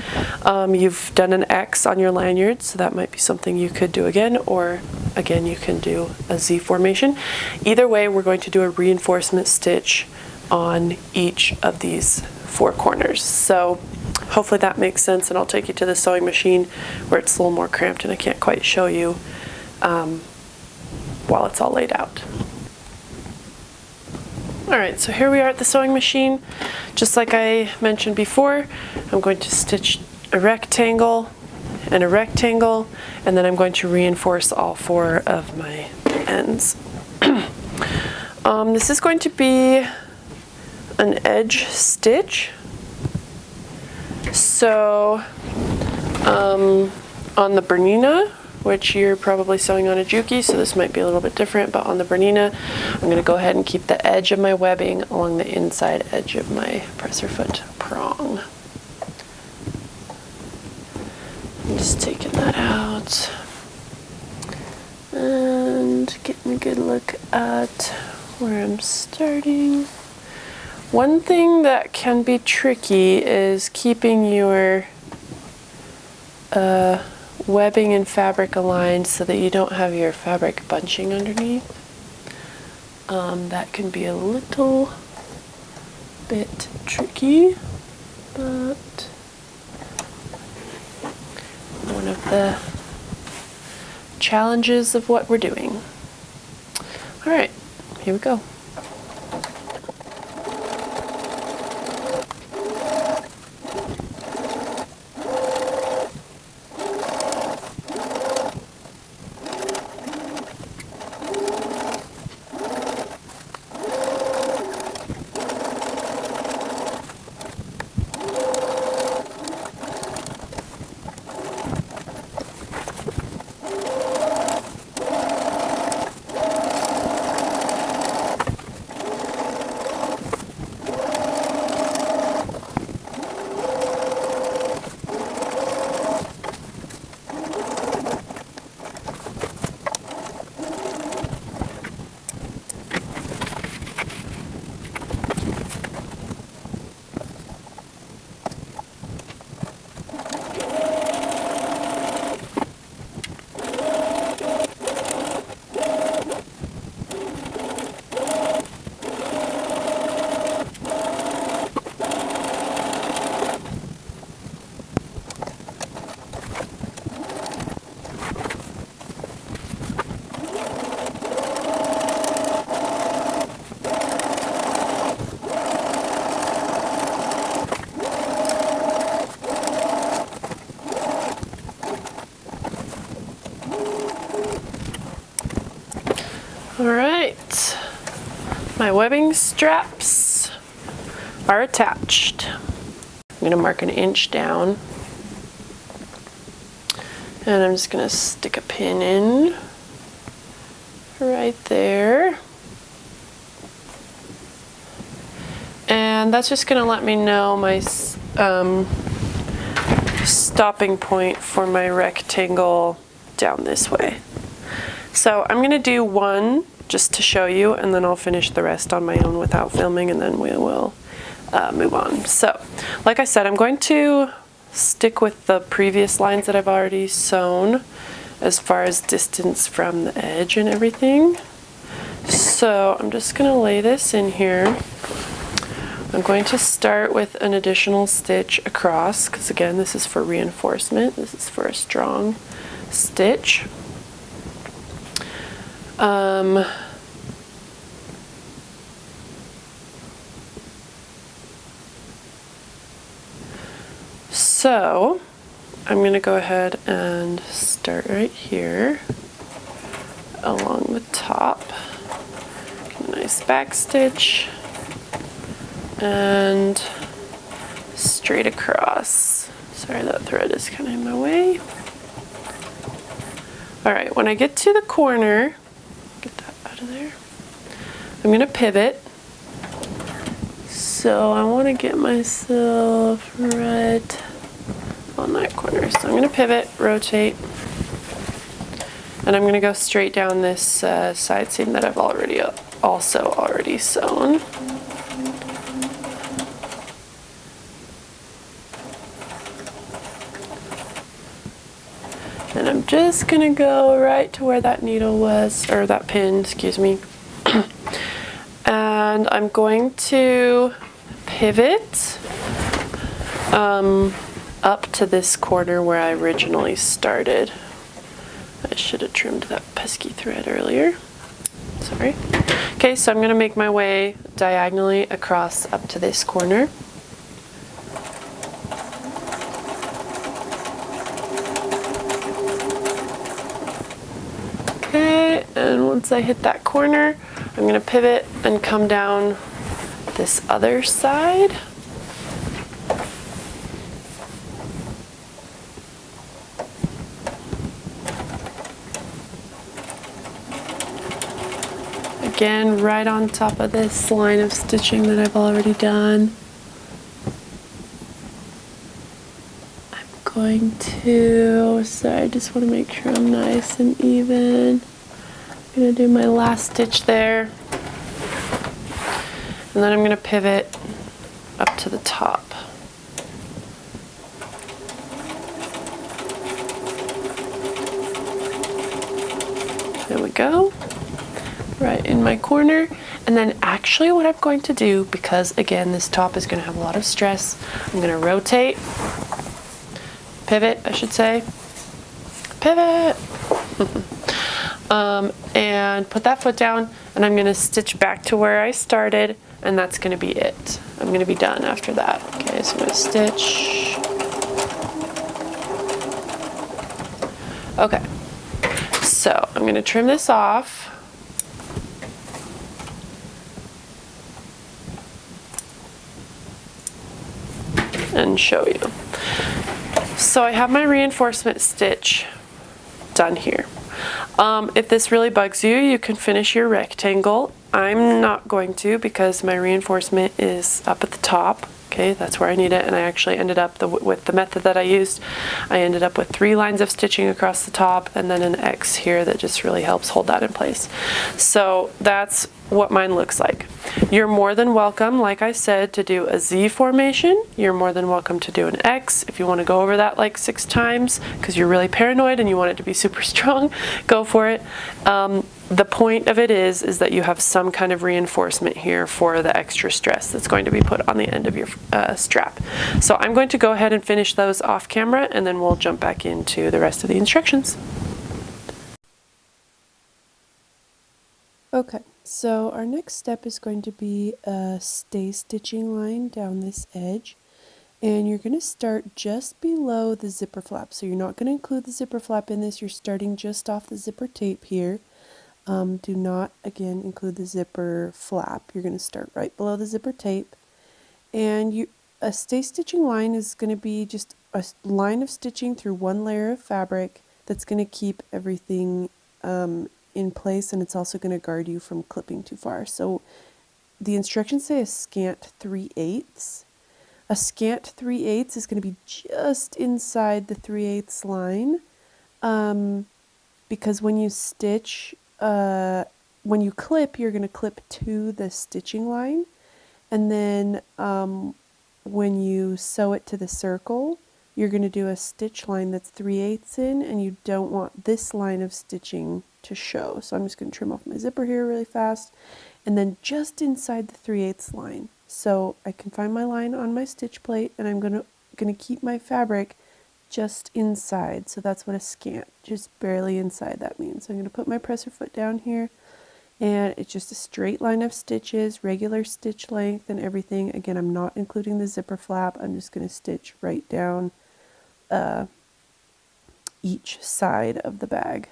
You've done an X on your lanyard, so that might be something you could do again, or again you can do a Z formation. Either way, we're going to do a reinforcement stitch on each of these four corners. So hopefully that makes sense, and I'll take you to the sewing machine where it's a little more cramped and I can't quite show you while it's all laid out. Alright, so here we are at the sewing machine. Just like I mentioned before, I'm going to stitch a rectangle and a rectangle, and then I'm going to reinforce all four of my ends. This is going to be an edge stitch. So on the Bernina, which you're probably sewing on a Juki, so this might be a little bit different, but on the Bernina, I'm going to go ahead and keep the edge of my webbing along the inside edge of my presser foot prong. I'm just taking that out and getting a good look at where I'm starting. One thing that can be tricky is keeping your webbing and fabric aligned so that you don't have your fabric bunching underneath. That can be a little bit tricky, but one of the challenges of what we're doing. All right, here we go. My webbing straps are attached. I'm going to mark an inch down. And I'm just going to stick a pin in right there. And that's just going to let me know my stopping point for my rectangle down this way. So I'm going to do one just to show you, and then I'll finish the rest on my own without filming, and then we will move on. So, like I said, I'm going to stick with the previous lines that I've already sewn as far as distance from the edge and everything. So I'm just going to lay this in here. I'm going to start with an additional stitch across, because again, this is for reinforcement. This is for a strong stitch. So I'm going to go ahead and start right here along the top. Get a nice back stitch and straight across. Sorry, that thread is kind of in my way. All right, when I get to the corner, get that out of there, I'm going to pivot. So I want to get myself right on that corner. So I'm going to pivot, rotate, and I'm going to go straight down this side seam that I've already sewn. And I'm just going to go right to where that needle was, or that pin, excuse me. And I'm going to pivot up to this corner where I originally started. I should have trimmed that pesky thread earlier. Sorry. Okay, so I'm going to make my way diagonally across up to this corner. Okay, and once I hit that corner, I'm going to pivot and come down this other side. Again, right on top of this line of stitching that I've already done. I'm going to, sorry, I just want to make sure I'm nice and even. I'm going to do my last stitch there. And then I'm going to pivot up to the top. There we go. Right in my corner. And then actually what I'm going to do, because again this top is going to have a lot of stress, I'm going to rotate, pivot I should say, pivot, and put that foot down, and I'm going to stitch back to where I started, and that's going to be it. I'm going to be done after that. Okay, so I'm going to stitch. Okay, so I'm going to trim this off. And show you. So I have my reinforcement stitch done here. If this really bugs you, you can finish your rectangle. I'm not going to, because my reinforcement is up at the top. Okay, that's where I need it, and I actually ended up with the method that I used. I ended up with 3 lines of stitching across the top, and then an X here that just really helps hold that in place. So that's what mine looks like. You're more than welcome, like I said, to do a Z formation. You're more than welcome to do an X. If you want to go over that like 6 times because you're really paranoid and you want it to be super strong, go for it. The point of it is that you have some kind of reinforcement here for the extra stress that's going to be put on the end of your strap. So I'm going to go ahead and finish those off camera, and then we'll jump back into the rest of the instructions. Okay, so our next step is going to be a stay stitching line down this edge, and you're going to start just below the zipper flap. So you're not going to include the zipper flap in this, you're starting just off the zipper tape here. Do not, again, include the zipper flap. You're going to start right below the zipper tape. And a stay stitching line is going to be just a line of stitching through one layer of fabric that's going to keep everything in place, and it's also going to guard you from clipping too far. So the instructions say a scant 3/8. A scant 3/8 is going to be just inside the 3/8 line, because when you stitch, when you clip, you're going to clip to the stitching line. And then when you sew it to the circle, you're going to do a stitch line that's 3/8 in, and you don't want this line of stitching to show. So I'm just going to trim off my zipper here really fast, and then just inside the 3/8 line. So I can find my line on my stitch plate, and I'm going to keep my fabric just inside. So that's what a scant, just barely inside, that means. So I'm going to put my presser foot down here. And it's just a straight line of stitches, regular stitch length and everything. Again, I'm not including the zipper flap. I'm just going to stitch right down each side of the bag.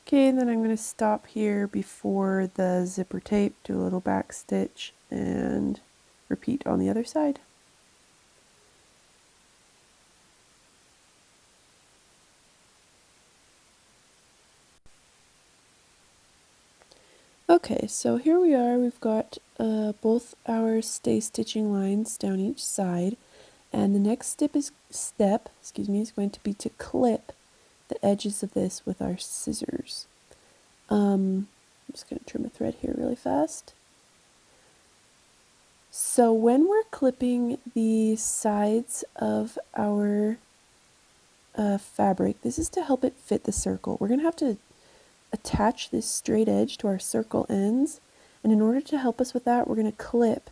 Okay, and then I'm going to stop here before the zipper tape, do a little back stitch, and repeat on the other side. Okay, so here we are. We've got both our stay stitching lines down each side, and the next step is going to be to clip the edges of this with our scissors. I'm just going to trim a thread here really fast. So when we're clipping the sides of our fabric, this is to help it fit the circle. We're going to have to attach this straight edge to our circle ends, and in order to help us with that, we're going to clip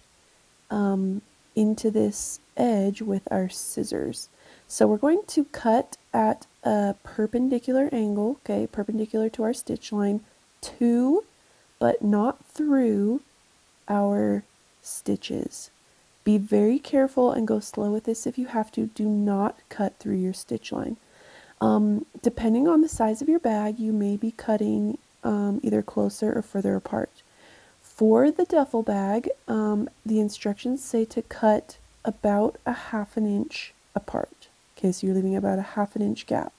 into this edge with our scissors. So we're going to cut at a perpendicular angle, okay, perpendicular to our stitch line, to, but not through, our stitches. Be very careful and go slow with this if you have to. Do not cut through your stitch line. Depending on the size of your bag, you may be cutting either closer or further apart. For the duffel bag, the instructions say to cut about a 1/2 inch apart. Okay, so you're leaving about a 1/2 inch gap.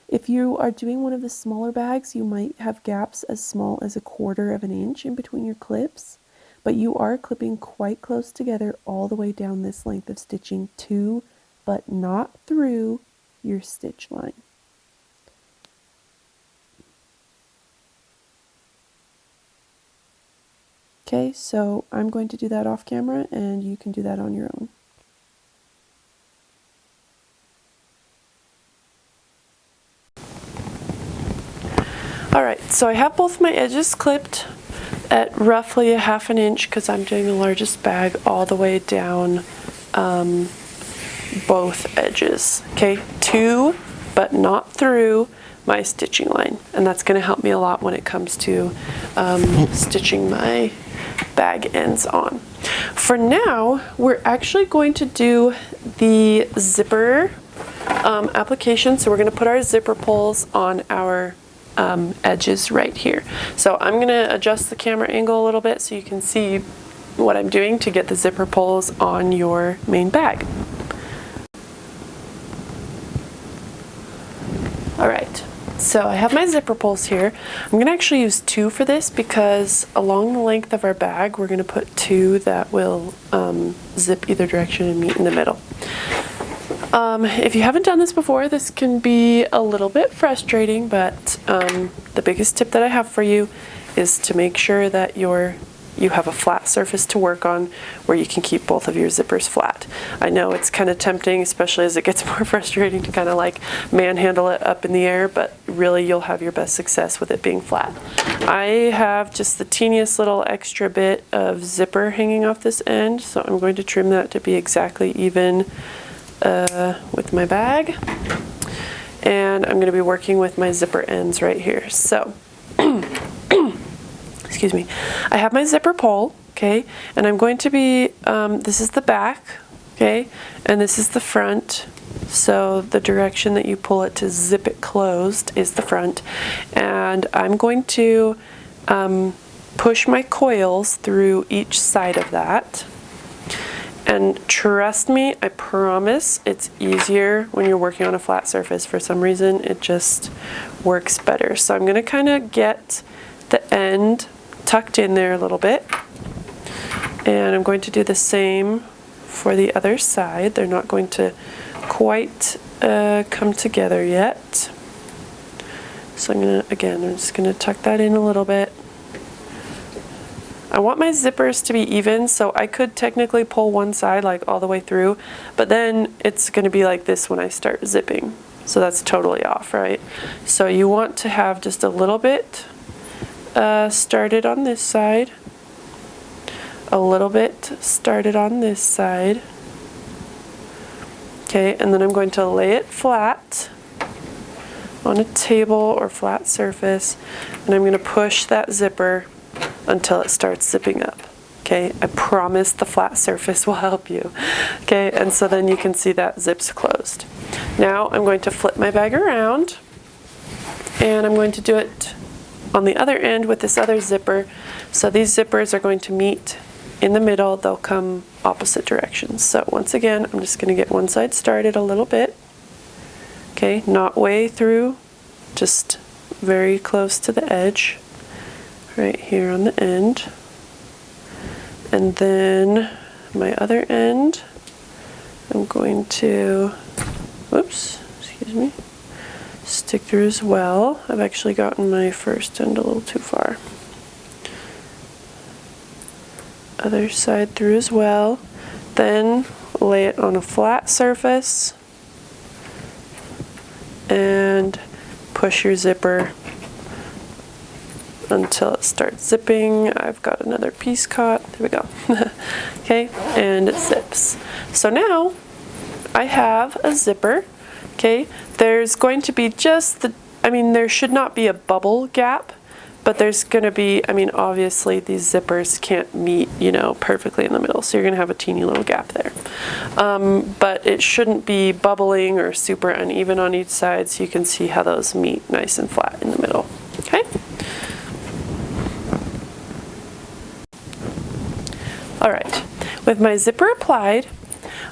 If you are doing one of the smaller bags, you might have gaps as small as a 1/4 inch in between your clips, but you are clipping quite close together all the way down this length of stitching to, but not through, your stitch line. Okay, so I'm going to do that off camera, and you can do that on your own. Alright, so I have both my edges clipped at roughly a 1/2 inch because I'm doing the largest bag all the way down both edges. Okay, to but not through my stitching line, and that's going to help me a lot when it comes to stitching my bag ends on. For now, we're actually going to do the zipper application, so we're going to put our zipper pulls on our edges right here. So I'm going to adjust the camera angle a little bit so you can see what I'm doing to get the zipper pulls on your main bag. Alright, so I have my zipper pulls here. I'm going to actually use 2 for this because along the length of our bag we're going to put 2 that will zip either direction and meet in the middle. If you haven't done this before, this can be a little bit frustrating, but the biggest tip that I have for you is to make sure that you have a flat surface to work on where you can keep both of your zippers flat. I know it's kind of tempting, especially as it gets more frustrating, to kind of like manhandle it up in the air, but really you'll have your best success with it being flat. I have just the teeniest little extra bit of zipper hanging off this end, so I'm going to trim that to be exactly even with my bag, and I'm going to be working with my zipper ends right here. So excuse me, I have my zipper pull, okay, and I'm going to be, this is the back, okay, and this is the front. So the direction that you pull it to zip it closed is the front. And I'm going to push my coils through each side of that. And trust me, I promise it's easier when you're working on a flat surface. For some reason, it just works better. So I'm going to kind of get the end tucked in there a little bit. And I'm going to do the same for the other side. They're not going to quite come together yet. So I'm just going to tuck that in a little bit. I want my zippers to be even, so I could technically pull one side like all the way through, but then it's going to be like this when I start zipping. So that's totally off, right? So you want to have just a little bit started on this side, a little bit started on this side. Okay, and then I'm going to lay it flat on a table or flat surface, and I'm going to push that zipper until it starts zipping up. Okay, I promise the flat surface will help you. Okay, and so then you can see that zips closed. Now I'm going to flip my bag around, and I'm going to do it on the other end with this other zipper. So these zippers are going to meet in the middle. They'll come opposite directions. So once again, I'm just going to get one side started a little bit. Okay, not way through, just very close to the edge. Right here on the end. And then my other end, I'm going to, stick through as well. I've actually gotten my first end a little too far. Other side through as well. Then lay it on a flat surface and push your zipper until it starts zipping. I've got another piece caught. There we go. Okay, and it zips. So now I have a zipper. Okay, there's going to be just there should not be a bubble gap, but there's going to be, obviously these zippers can't meet, perfectly in the middle, so you're going to have a teeny little gap there. But it shouldn't be bubbling or super uneven on each side, so you can see how those meet nice and flat in the middle. Okay. All right, with my zipper applied,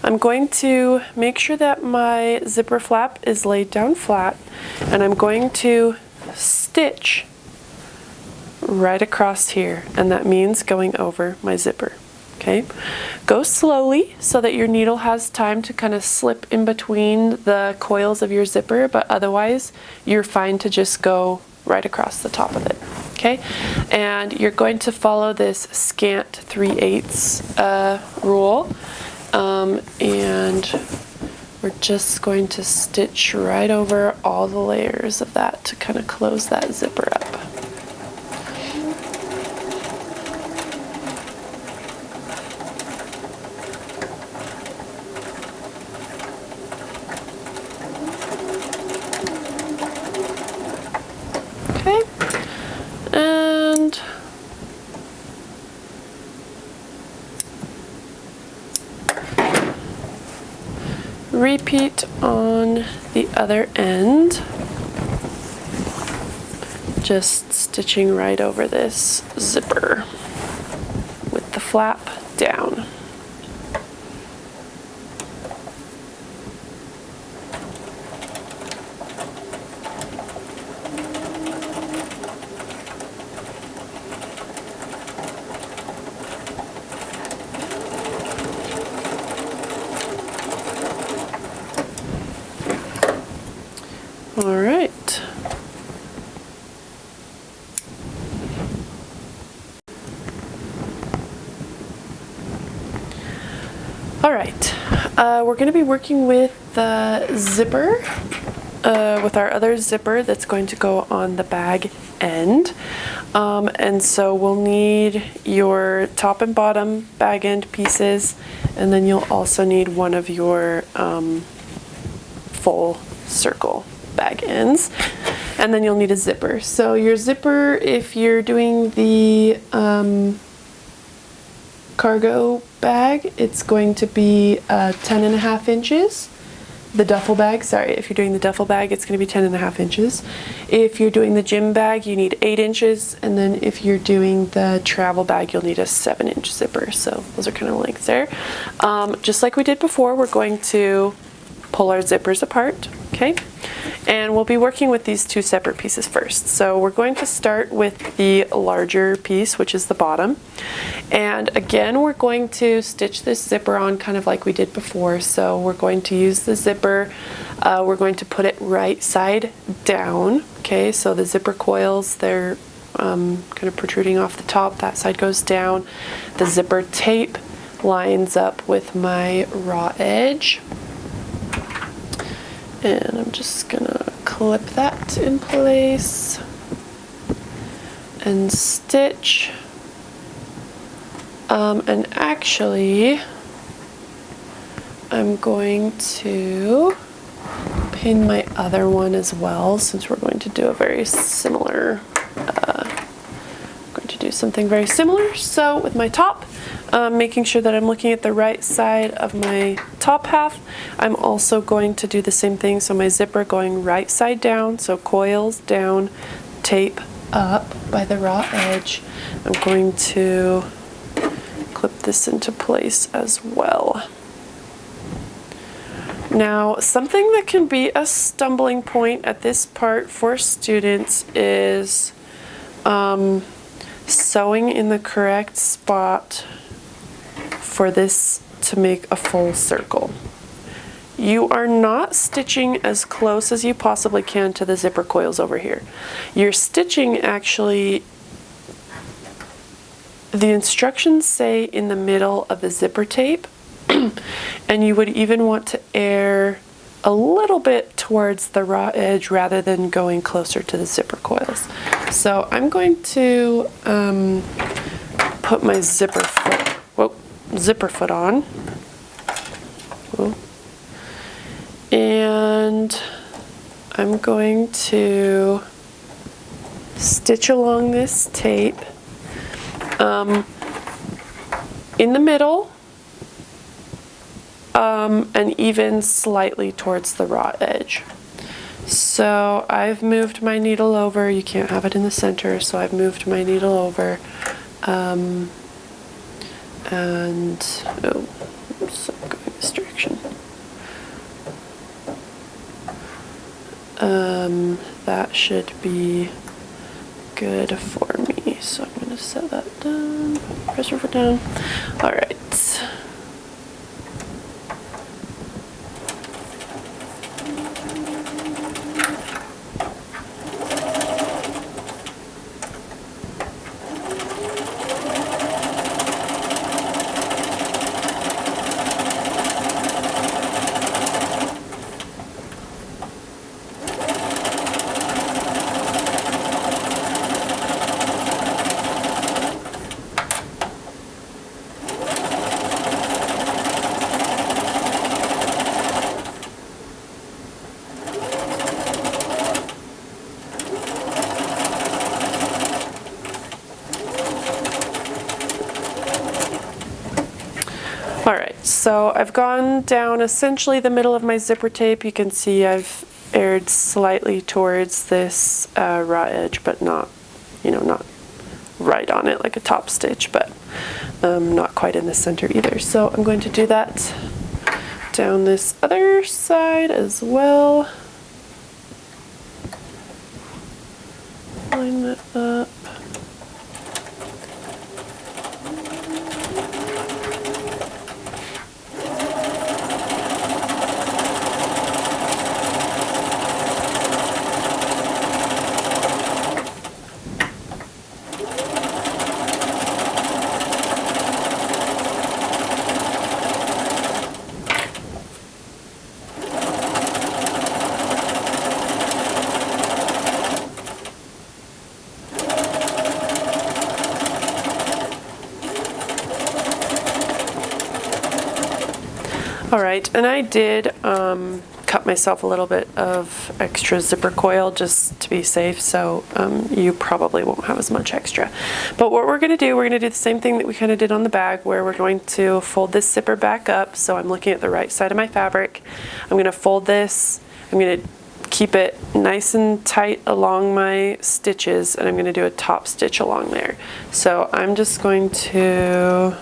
I'm going to make sure that my zipper flap is laid down flat, and I'm going to stitch right across here, and that means going over my zipper. Okay, go slowly so that your needle has time to kind of slip in between the coils of your zipper, but otherwise you're fine to just go right across the top of it. Okay, and you're going to follow this scant 3/8 rule, and we're just going to stitch right over all the layers of that to kind of close that zipper up. Okay, and repeat on the other end, just stitching right over this zipper with the flap down. All right. All right. We're going to be working with the zipper, with our other zipper that's going to go on the bag end. And so we'll need your top and bottom bag end pieces, and then you'll also need one of your full circle bag ends. And then you'll need a zipper. So your zipper, if you're doing the cargo bag, it's going to be 10.5 inches. The duffel bag, sorry, if you're doing the duffel bag, it's going to be 10.5 inches. If you're doing the gym bag, you need 8 inches. And then if you're doing the travel bag, you'll need a 7-inch zipper. So those are kind of lengths there. Just like we did before, we're going to pull our zippers apart, okay? And we'll be working with these two separate pieces first. So we're going to start with the larger piece, which is the bottom. And again, we're going to stitch this zipper on kind of like we did before. So we're going to use the zipper, we're going to put it right side down, okay? So the zipper coils, they're kind of protruding off the top, that side goes down. The zipper tape lines up with my raw edge. And I'm just gonna clip that in place and stitch. And actually, I'm going to pin my other one as well, since we're going to do a very similar, going to do something very similar. So with my top, making sure that I'm looking at the right side of my top half. I'm also going to do the same thing. So my zipper going right side down, so coils down, tape up by the raw edge. I'm going to clip this into place as well. Now, something that can be a stumbling point at this part for students is sewing in the correct spot for this to make a full circle. You are not stitching as close as you possibly can to the zipper coils over here. You're stitching actually, the instructions say in the middle of the zipper tape, and you would even want to err a little bit towards the raw edge rather than going closer to the zipper coils. So I'm going to put my zipper foot on. Whoa. And I'm going to stitch along this tape in the middle and even slightly towards the raw edge. So I've moved my needle over. You can't have it in the center, so I've moved my needle over. And oh, oops, I'm going this direction. That should be good for me. So I'm going to set that down, press over down. All right. So I've gone down essentially the middle of my zipper tape. You can see I've erred slightly towards this raw edge, but not, not right on it like a top stitch, but not quite in the center either. So I'm going to do that down this other side as well. Line that up. All right, and I did cut cut myself a little bit of extra zipper coil just to be safe, so you probably won't have as much extra. But what we're going to do the same thing that we kind of did on the bag, where we're going to fold this zipper back up. So I'm looking at the right side of my fabric. I'm going to fold this. I'm going to keep it nice and tight along my stitches, and I'm going to do a top stitch along there. So I'm just going to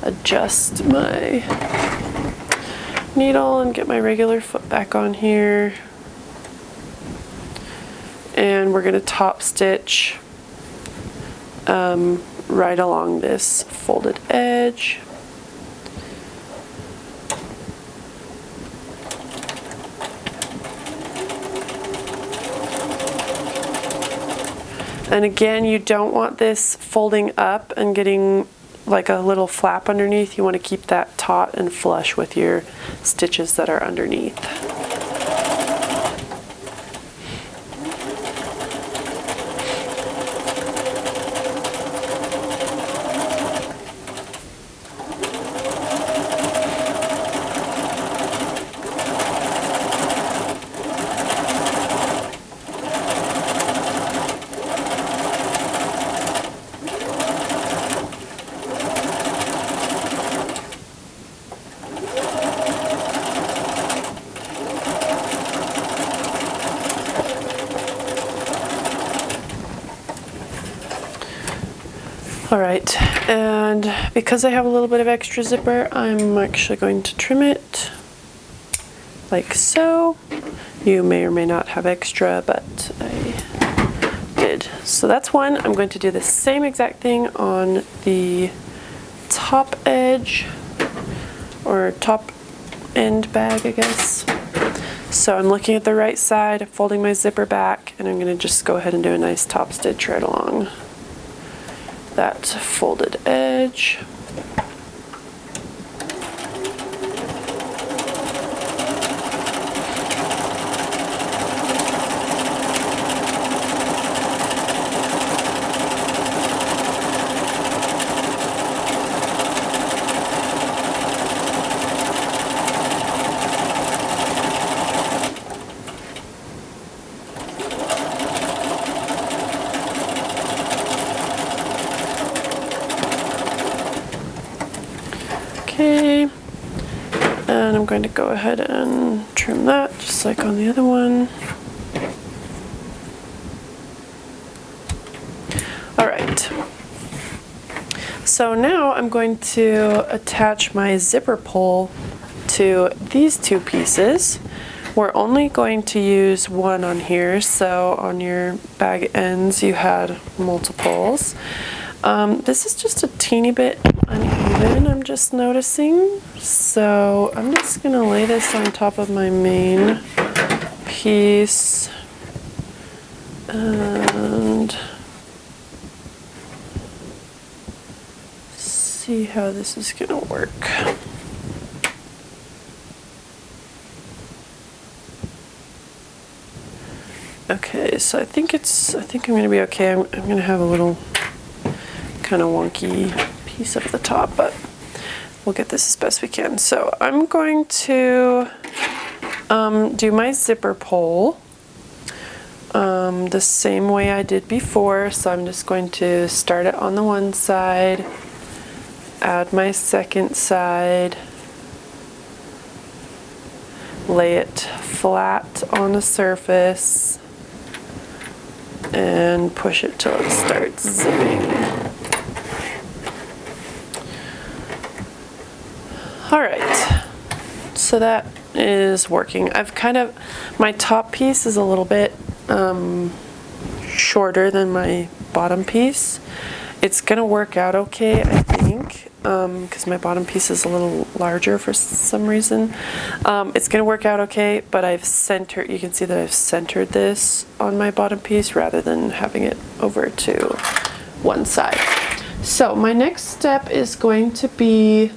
adjust my needle and get my regular foot back on here, and we're going to top stitch right along this folded edge. And again, you don't want this folding up and getting like a little flap underneath. You want to keep that taut and flush with your stitches that are underneath. All right, and because I have a little bit of extra zipper, I'm actually going to trim it like so. You may or may not have extra, but I did. So that's one. I'm going to do the same exact thing on the top edge, or top end bag, I guess. So I'm looking at the right side, folding my zipper back, and I'm going to just go ahead and do a nice top stitch right along that folded edge. Okay, and I'm going to go ahead and trim that just like on the other one. All right, so now I'm going to attach my zipper pull to these two pieces. We're only going to use one on here, so on your bag ends you had multiples. This is just a teeny bit uneven, I'm just noticing. So I'm just going to lay this on top of my main piece and see how this is going to work. Okay, so I think I'm going to be okay. I'm going to have a little kind of wonky piece up at the top, but we'll get this as best we can. So I'm going to do my zipper pull the same way I did before. So I'm just going to start it on the one side, add my second side, lay it flat on the surface, and push it till it starts zipping. All right, so that is working. My top piece is a little bit shorter than my bottom piece. It's gonna work out okay, I think, because my bottom piece is a little larger for some reason. It's gonna work out okay, but you can see that I've centered this on my bottom piece rather than having it over to one side. So my next step is going to be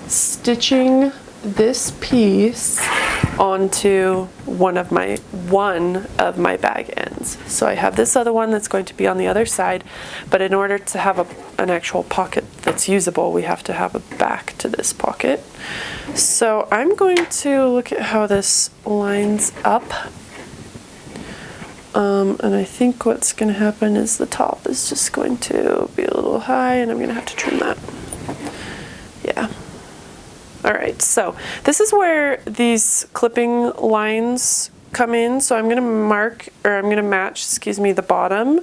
stitching this piece onto one of my bag ends. So I have this other one that's going to be on the other side, but in order to have an actual pocket that's usable, we have to have a back to this pocket. So I'm going to look at how this lines up. And I think what's going to happen is the top is just going to be a little high, and I'm going to have to trim that. Yeah. All right, so this is where these clipping lines come in. So I'm going to match, the bottom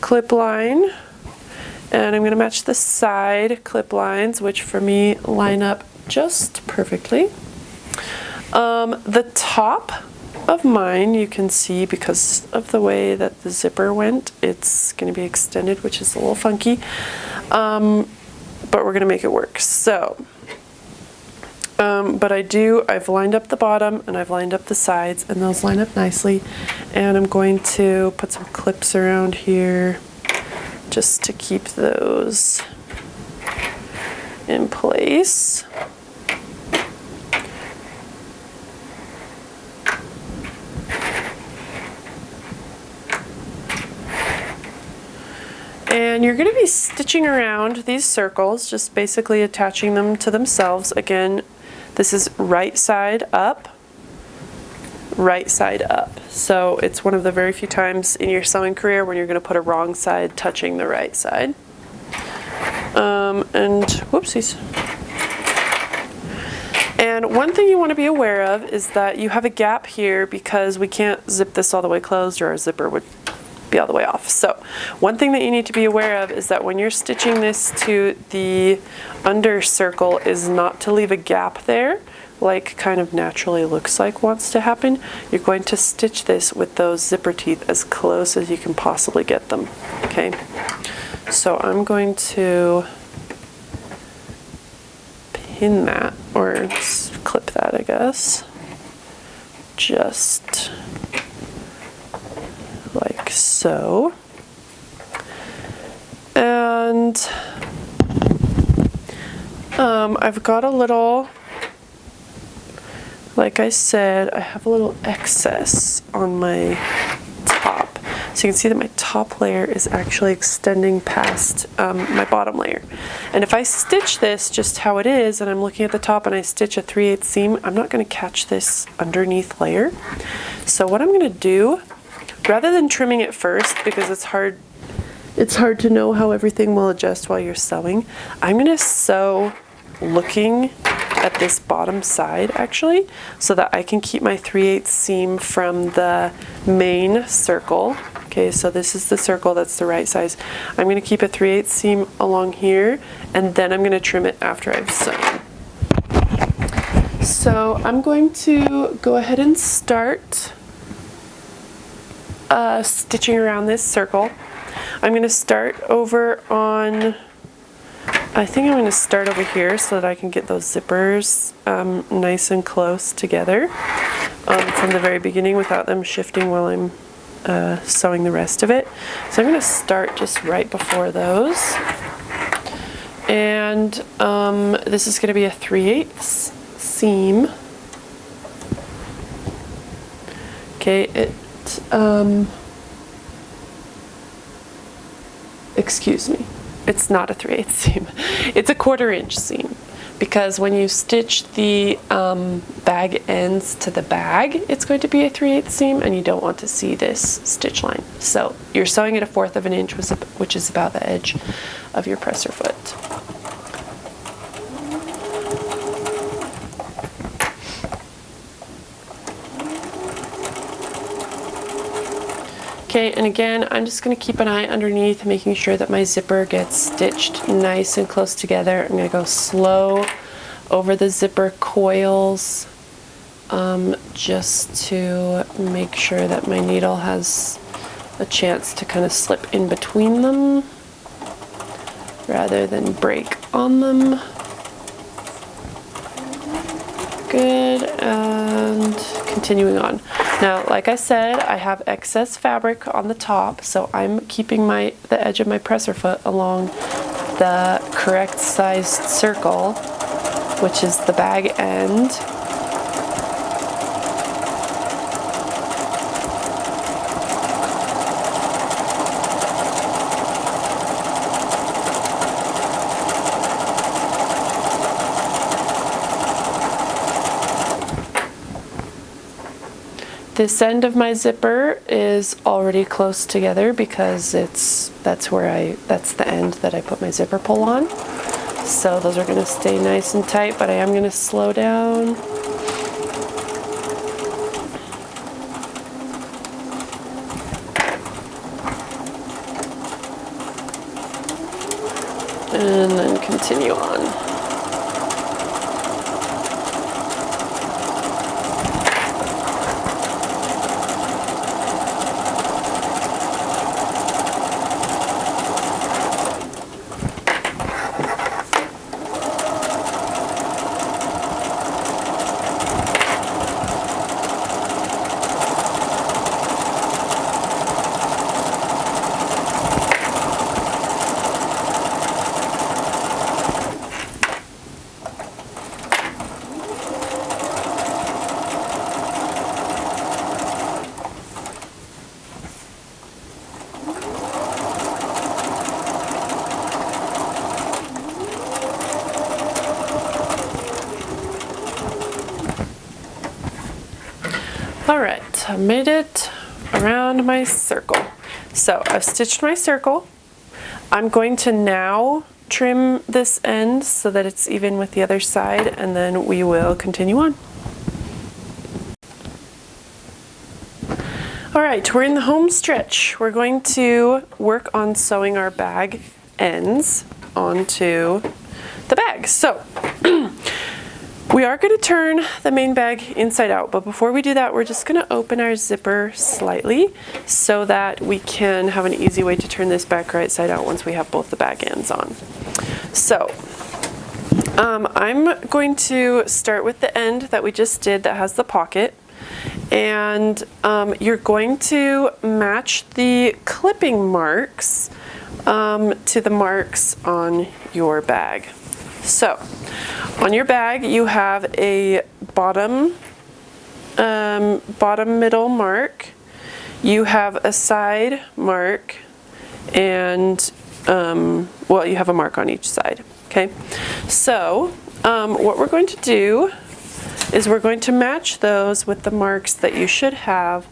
clip line, and I'm going to match the side clip lines, which for me line up just perfectly. The top of mine, you can see because of the way that the zipper went, it's going to be extended, which is a little funky, but we're going to make it work. So, but I've lined up the bottom and I've lined up the sides, and those line up nicely, and I'm going to put some clips around here just to keep those in place. And you're going to be stitching around these circles, just basically attaching them to themselves. Again, this is right side up, right side up. So it's one of the very few times in your sewing career when you're going to put a wrong side touching the right side. And whoopsies. And one thing you want to be aware of is that you have a gap here because we can't zip this all the way closed, or our zipper would be all the way off. So one thing that you need to be aware of is that when you're stitching this to the under circle is not to leave a gap there, like kind of naturally looks like wants to happen. You're going to stitch this with those zipper teeth as close as you can possibly get them. Okay, so I'm going to pin that, or clip that, I guess, just like so. And I've got a little, like I said, I have a little excess on my top. So you can see that my top layer is actually extending past my bottom layer. And if I stitch this just how it is, and I'm looking at the top and I stitch a 3/8 seam, I'm not going to catch this underneath layer. So what I'm going to do, rather than trimming it first, because it's hard to know how everything will adjust while you're sewing, I'm going to sew looking at this bottom side actually, so that I can keep my 3/8 seam from the main circle. Okay, so this is the circle, that's the right size. I'm going to keep a 3/8 seam along here, and then I'm going to trim it after I've sewn. So I'm going to go ahead and start stitching around this circle. I'm going to start over on, I think I'm going to start over here so that I can get those zippers nice and close together from the very beginning without them shifting while I'm sewing the rest of it. So I'm going to start just right before those. And this is going to be a 3/8 seam. Okay, excuse me, it's not a 3/8 seam, it's a 1/4 inch seam, because when you stitch the bag ends to the bag, it's going to be a 3/8 seam, and you don't want to see this stitch line. So you're sewing at a 1/4 of an inch, which is about the edge of your presser foot. Okay, and again, I'm just going to keep an eye underneath, making sure that my zipper gets stitched nice and close together. I'm going to go slow over the zipper coils, just to make sure that my needle has a chance to kind of slip in between them rather than break on them. Good, and continuing on. Now, like I said, I have excess fabric on the top, so I'm keeping the edge of my presser foot along the correct sized circle, which is the bag end. This end of my zipper is already close together because that's the end that I put my zipper pull on. So those are going to stay nice and tight, but I am going to slow down. And then continue on. All right, I made it around my circle. So I've stitched my circle. I'm going to now trim this end so that it's even with the other side, and then we will continue on. All right, we're in the home stretch. We're going to work on sewing our bag ends onto the bag. So we are going to turn the main bag inside out, but before we do that, we're just going to open our zipper slightly so that we can have an easy way to turn this back right side out once we have both the bag ends on. So I'm going to start with the end that we just did that has the pocket, and you're going to match the clipping marks to the marks on your bag. So on your bag you have a bottom middle mark, you have a side mark, and well, you have a mark on each side. Okay, so what we're going to do is we're going to match those with the marks that you should have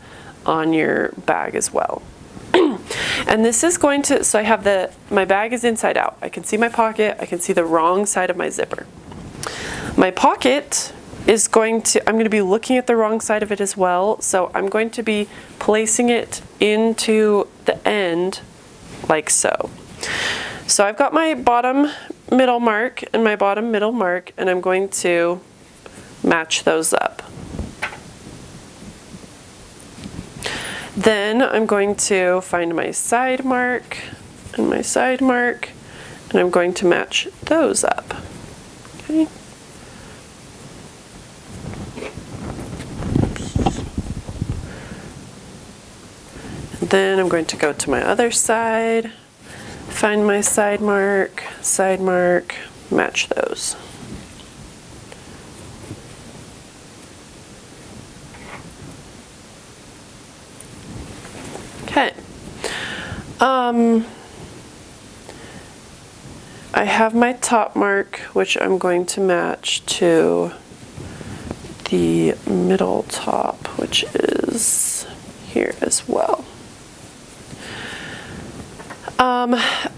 on your bag as well. And this is going to, so I have my bag is inside out. I can see my pocket, I can see the wrong side of my zipper. My pocket is I'm going to be looking at the wrong side of it as well, so I'm going to be placing it into the end like so. So I've got my bottom middle mark and my bottom middle mark, and I'm going to match those up. Then I'm going to find my side mark and my side mark, and I'm going to match those up. Okay. And then I'm going to go to my other side, find my side mark, match those. Okay. I have my top mark, which I'm going to match to the middle top, which is here as well.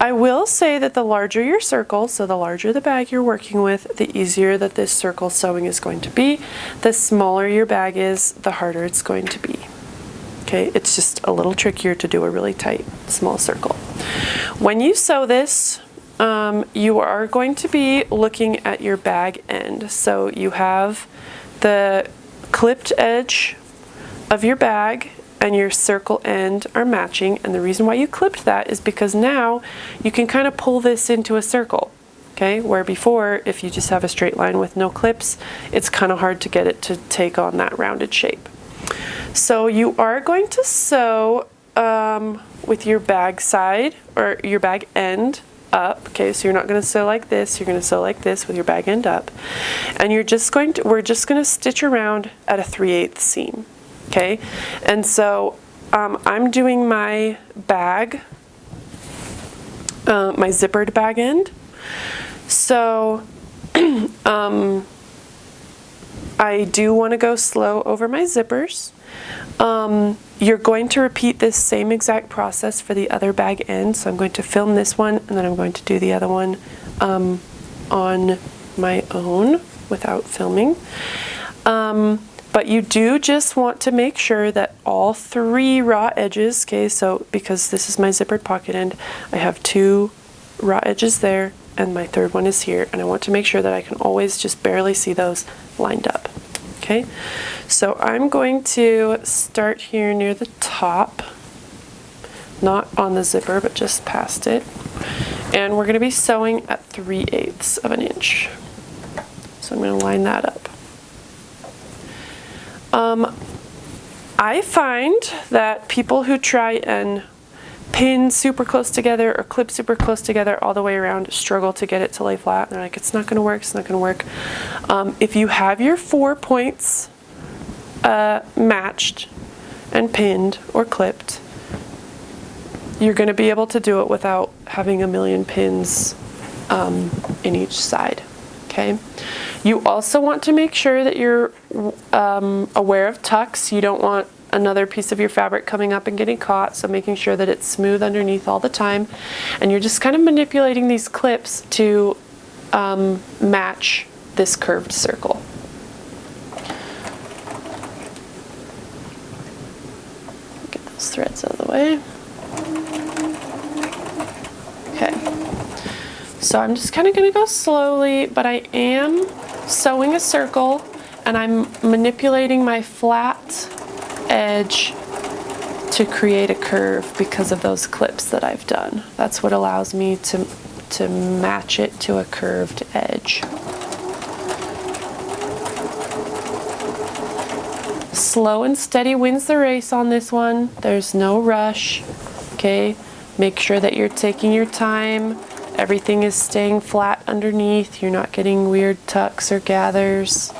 I will say that the larger your circle, so the larger the bag you're working with, the easier that this circle sewing is going to be. The smaller your bag is, the harder it's going to be. Okay, it's just a little trickier to do a really tight, small circle. When you sew this, you are going to be looking at your bag end. So you have the clipped edge of your bag and your circle end are matching, and the reason why you clipped that is because now you can kind of pull this into a circle. Okay, where before, if you just have a straight line with no clips, it's kind of hard to get it to take on that rounded shape. So you are going to sew with your bag side or your bag end up. Okay, so you're not going to sew like this, you're going to sew like this with your bag end up. And we're just going to stitch around at a 3/8 seam. Okay, and so I'm doing my bag, my zippered bag end. So I do want to go slow over my zippers. You're going to repeat this same exact process for the other bag end. So I'm going to film this one and then I'm going to do the other one on my own without filming. But you do just want to make sure that all 3 raw edges, okay, so because this is my zippered pocket end, I have 2 raw edges there and my 3rd one is here, and I want to make sure that I can always just barely see those lined up. Okay, so I'm going to start here near the top, not on the zipper, but just past it. And we're going to be sewing at 3/8 of an inch. So I'm going to line that up. I find that people who try and pin super close together or clip super close together all the way around struggle to get it to lay flat. They're like, it's not going to work, it's not going to work. If you have your 4 points matched and pinned or clipped, you're going to be able to do it without having a million pins in each side. Okay. You also want to make sure that you're aware of tucks. You don't want another piece of your fabric coming up and getting caught, so making sure that it's smooth underneath all the time. And you're just kind of manipulating these clips to match this curved circle. Get those threads out of the way. Okay. So I'm just kind of going to go slowly, but I am sewing a circle and I'm manipulating my flat edge to create a curve because of those clips that I've done. That's what allows me to match it to a curved edge. Slow and steady wins the race on this one. There's no rush. Okay, make sure that you're taking your time. Everything is staying flat underneath. You're not getting weird tucks or gathers.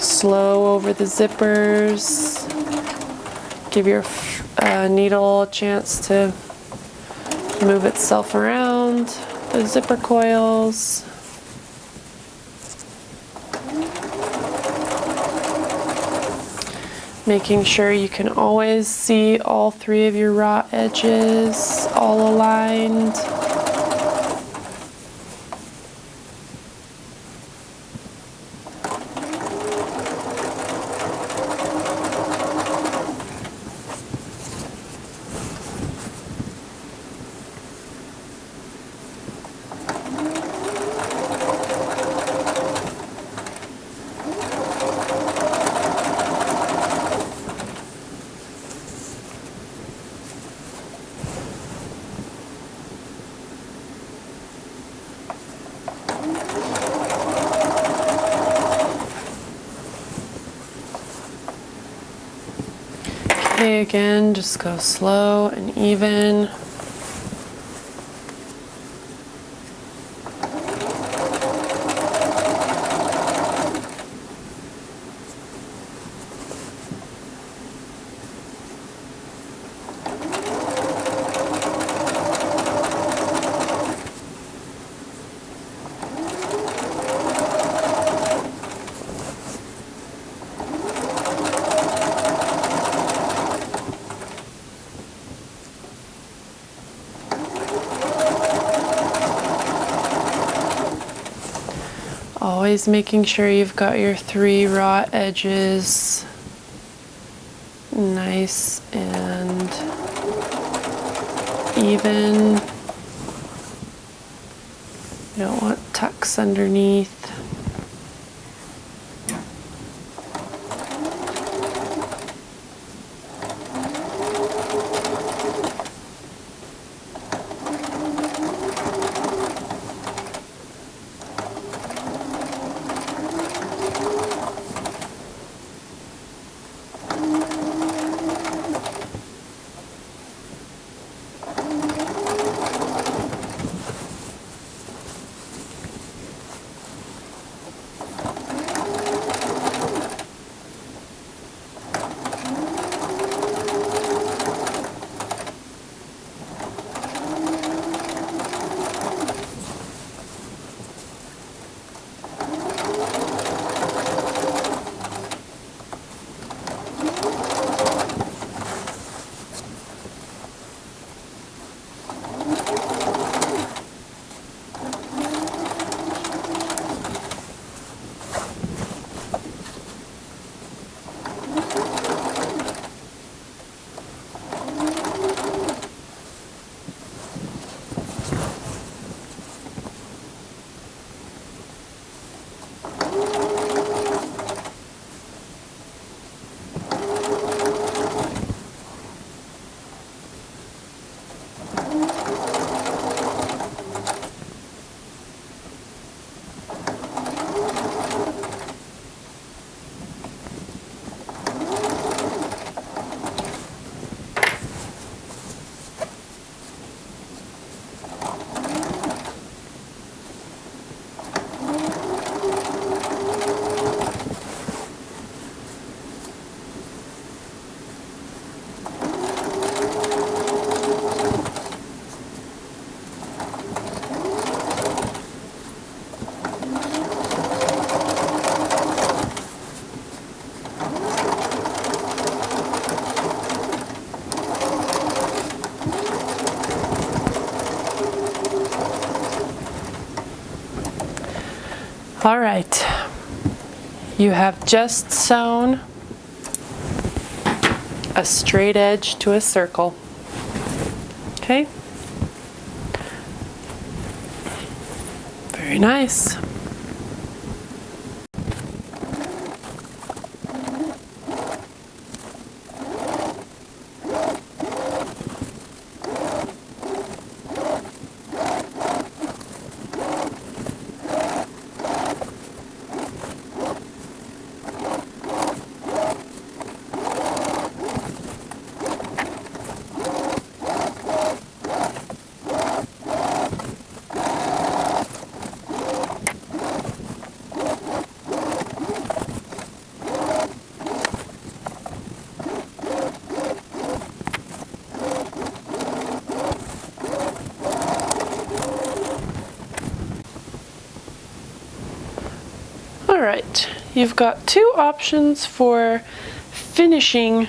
Slow over the zippers. Give your needle a chance to move itself around the zipper coils. Making sure you can always see all 3 of your raw edges all aligned. Okay, again, just go slow and even. Always making sure you've got your 3 raw edges nice and even. You don't want tucks underneath. All right, you have just sewn a straight edge to a circle. Okay? Very nice. All right, you've got two options for finishing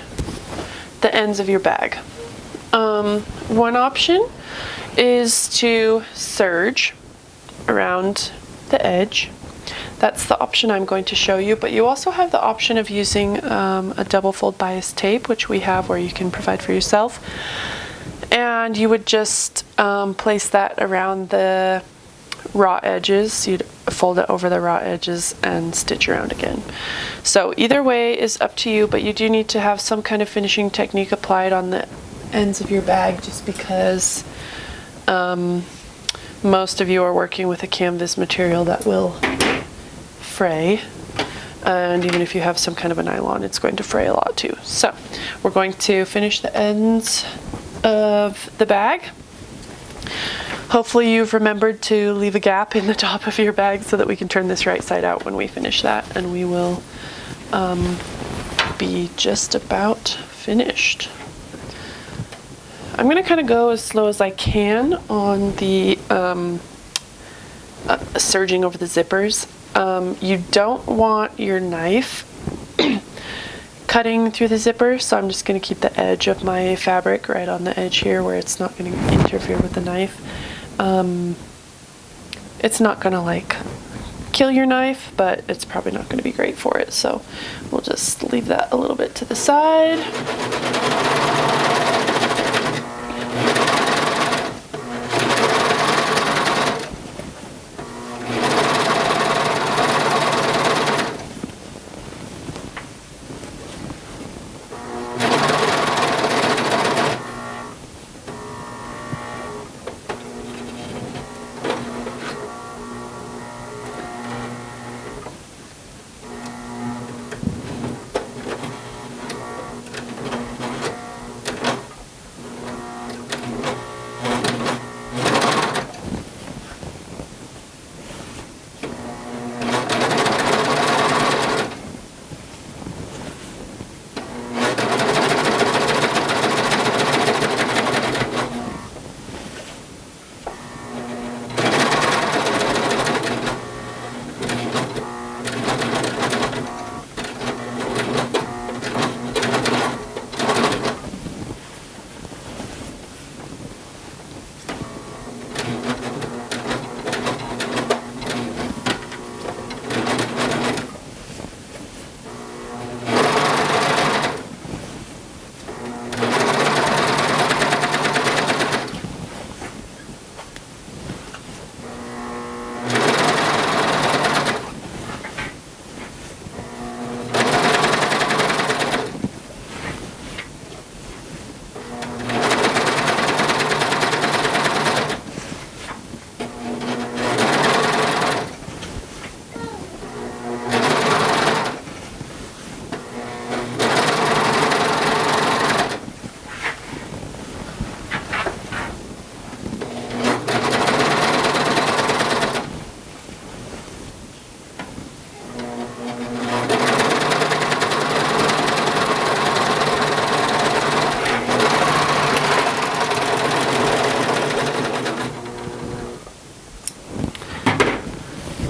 the ends of your bag. One option is to serge around the edge. That's the option I'm going to show you, but you also have the option of using a double fold bias tape, which we have, or you can provide for yourself. And you would just place that around the raw edges. You'd fold it over the raw edges and stitch around again. So either way is up to you, but you do need to have some kind of finishing technique applied on the ends of your bag, just because most of you are working with a canvas material that will fray, and even if you have some kind of a nylon, it's going to fray a lot too. So we're going to finish the ends of the bag. Hopefully you've remembered to leave a gap in the top of your bag so that we can turn this right side out when we finish that, and we will be just about finished. I'm going to kind of go as slow as I can on the serging over the zippers. You don't want your knife cutting through the zipper, so I'm just going to keep the edge of my fabric right on the edge here where it's not going to interfere with the knife. It's not going to like kill your knife, but it's probably not going to be great for it, so we'll just leave that a little bit to the side.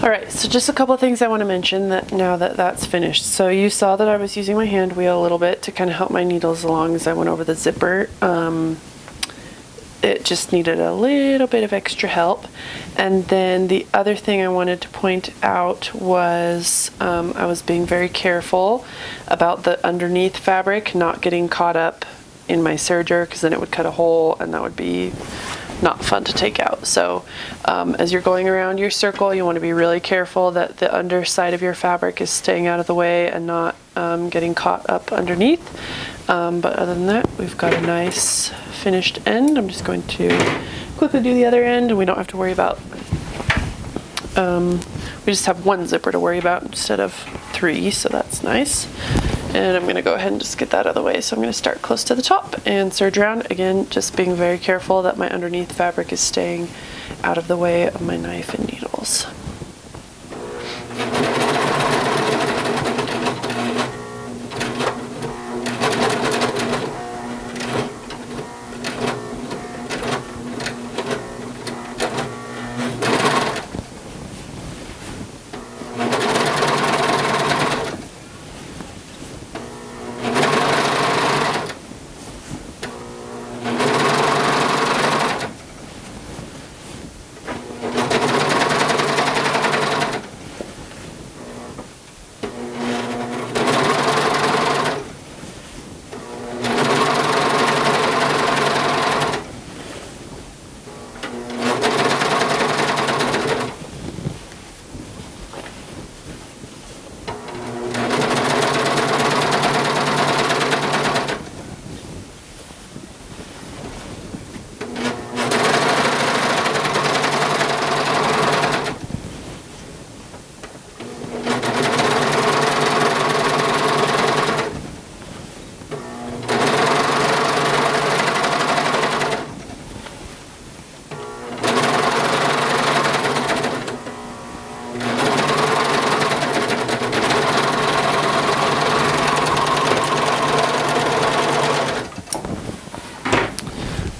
Alright, so just a couple of things I want to mention that now that that's finished. So you saw that I was using my hand wheel a little bit to kind of help my needles along as I went over the zipper. It just needed a little bit of extra help. And then the other thing I wanted to point out was I was being very careful about the underneath fabric not getting caught up in my serger, because then it would cut a hole and that would be not fun to take out. So as you're going around your circle, you want to be really careful that the underside of your fabric is staying out of the way and not getting caught up underneath. But other than that, we've got a nice finished end. I'm just going to quickly do the other end, and we don't have to worry about, we just have one zipper to worry about instead of 3, so that's nice. And I'm going to go ahead and just get that out of the way. So I'm going to start close to the top and serge around. Again, just being very careful that my underneath fabric is staying out of the way of my knife and needles.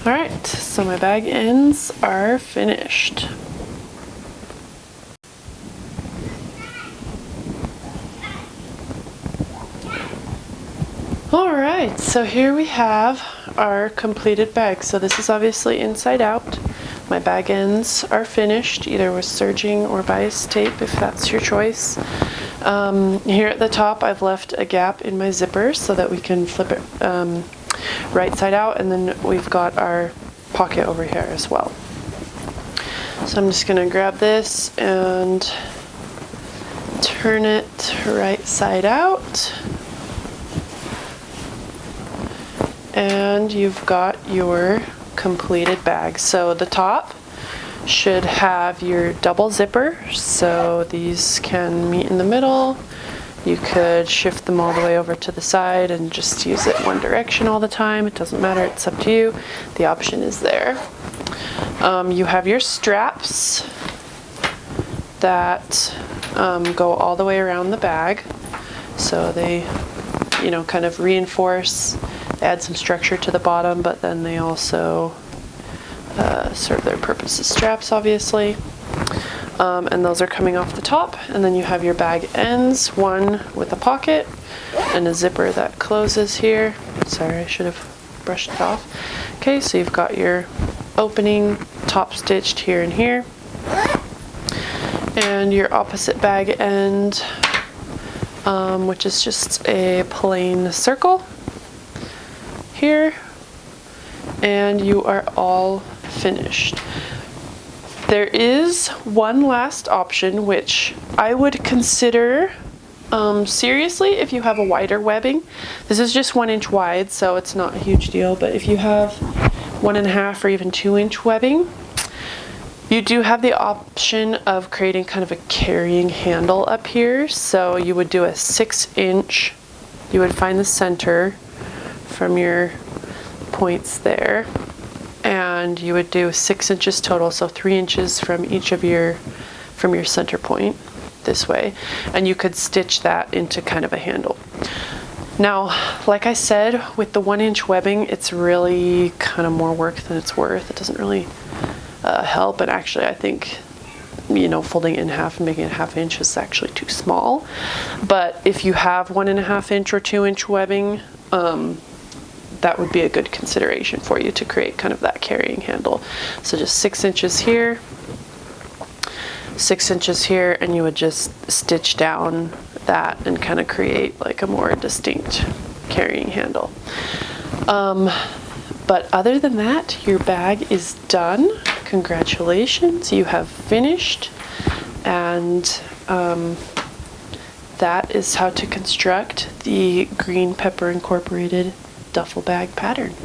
Alright, so my bag ends are finished. Alright, so here we have our completed bag. So this is obviously inside out. My bag ends are finished, either with serging or bias tape, if that's your choice. Here at the top, I've left a gap in my zipper so that we can flip it right side out, and then we've got our pocket over here as well. So I'm just going to grab this and turn it right side out, and you've got your completed bag. So the top should have your double zipper, so these can meet in the middle. You could shift them all the way over to the side and just use it one direction all the time. It doesn't matter, it's up to you. The option is there. You have your straps that go all the way around the bag. So they, kind of reinforce, add some structure to the bottom, but then they also serve their purpose as straps, obviously. And those are coming off the top, and then you have your bag ends, one with a pocket and a zipper that closes here. Sorry, I should have brushed it off. Okay, so you've got your opening top stitched here and here, and your opposite bag end, which is just a plain circle here, and you are all finished. There is one last option which I would consider seriously if you have a wider webbing. This is just 1 inch wide, so it's not a huge deal, but if you have 1.5 or even 2 inch webbing, you do have the option of creating kind of a carrying handle up here. So you would do a 6 inch, you would find the center from your points there, and you would do 6 inches total, so 3 inches from each of your center point this way, and you could stitch that into kind of a handle. Now, like I said, with the 1 inch webbing, it's really kind of more work than it's worth. It doesn't really help, and actually I think folding it in half and making it 1/2 inch is actually too small. But if you have 1.5 inch or 2 inch webbing, that would be a good consideration for you to create kind of that carrying handle. So just 6 inches here, 6 inches here, and you would just stitch down that and kind of create like a more distinct carrying handle. But other than that, your bag is done. Congratulations, you have finished. And that is how to construct the green pepper incorporated duffel bag pattern.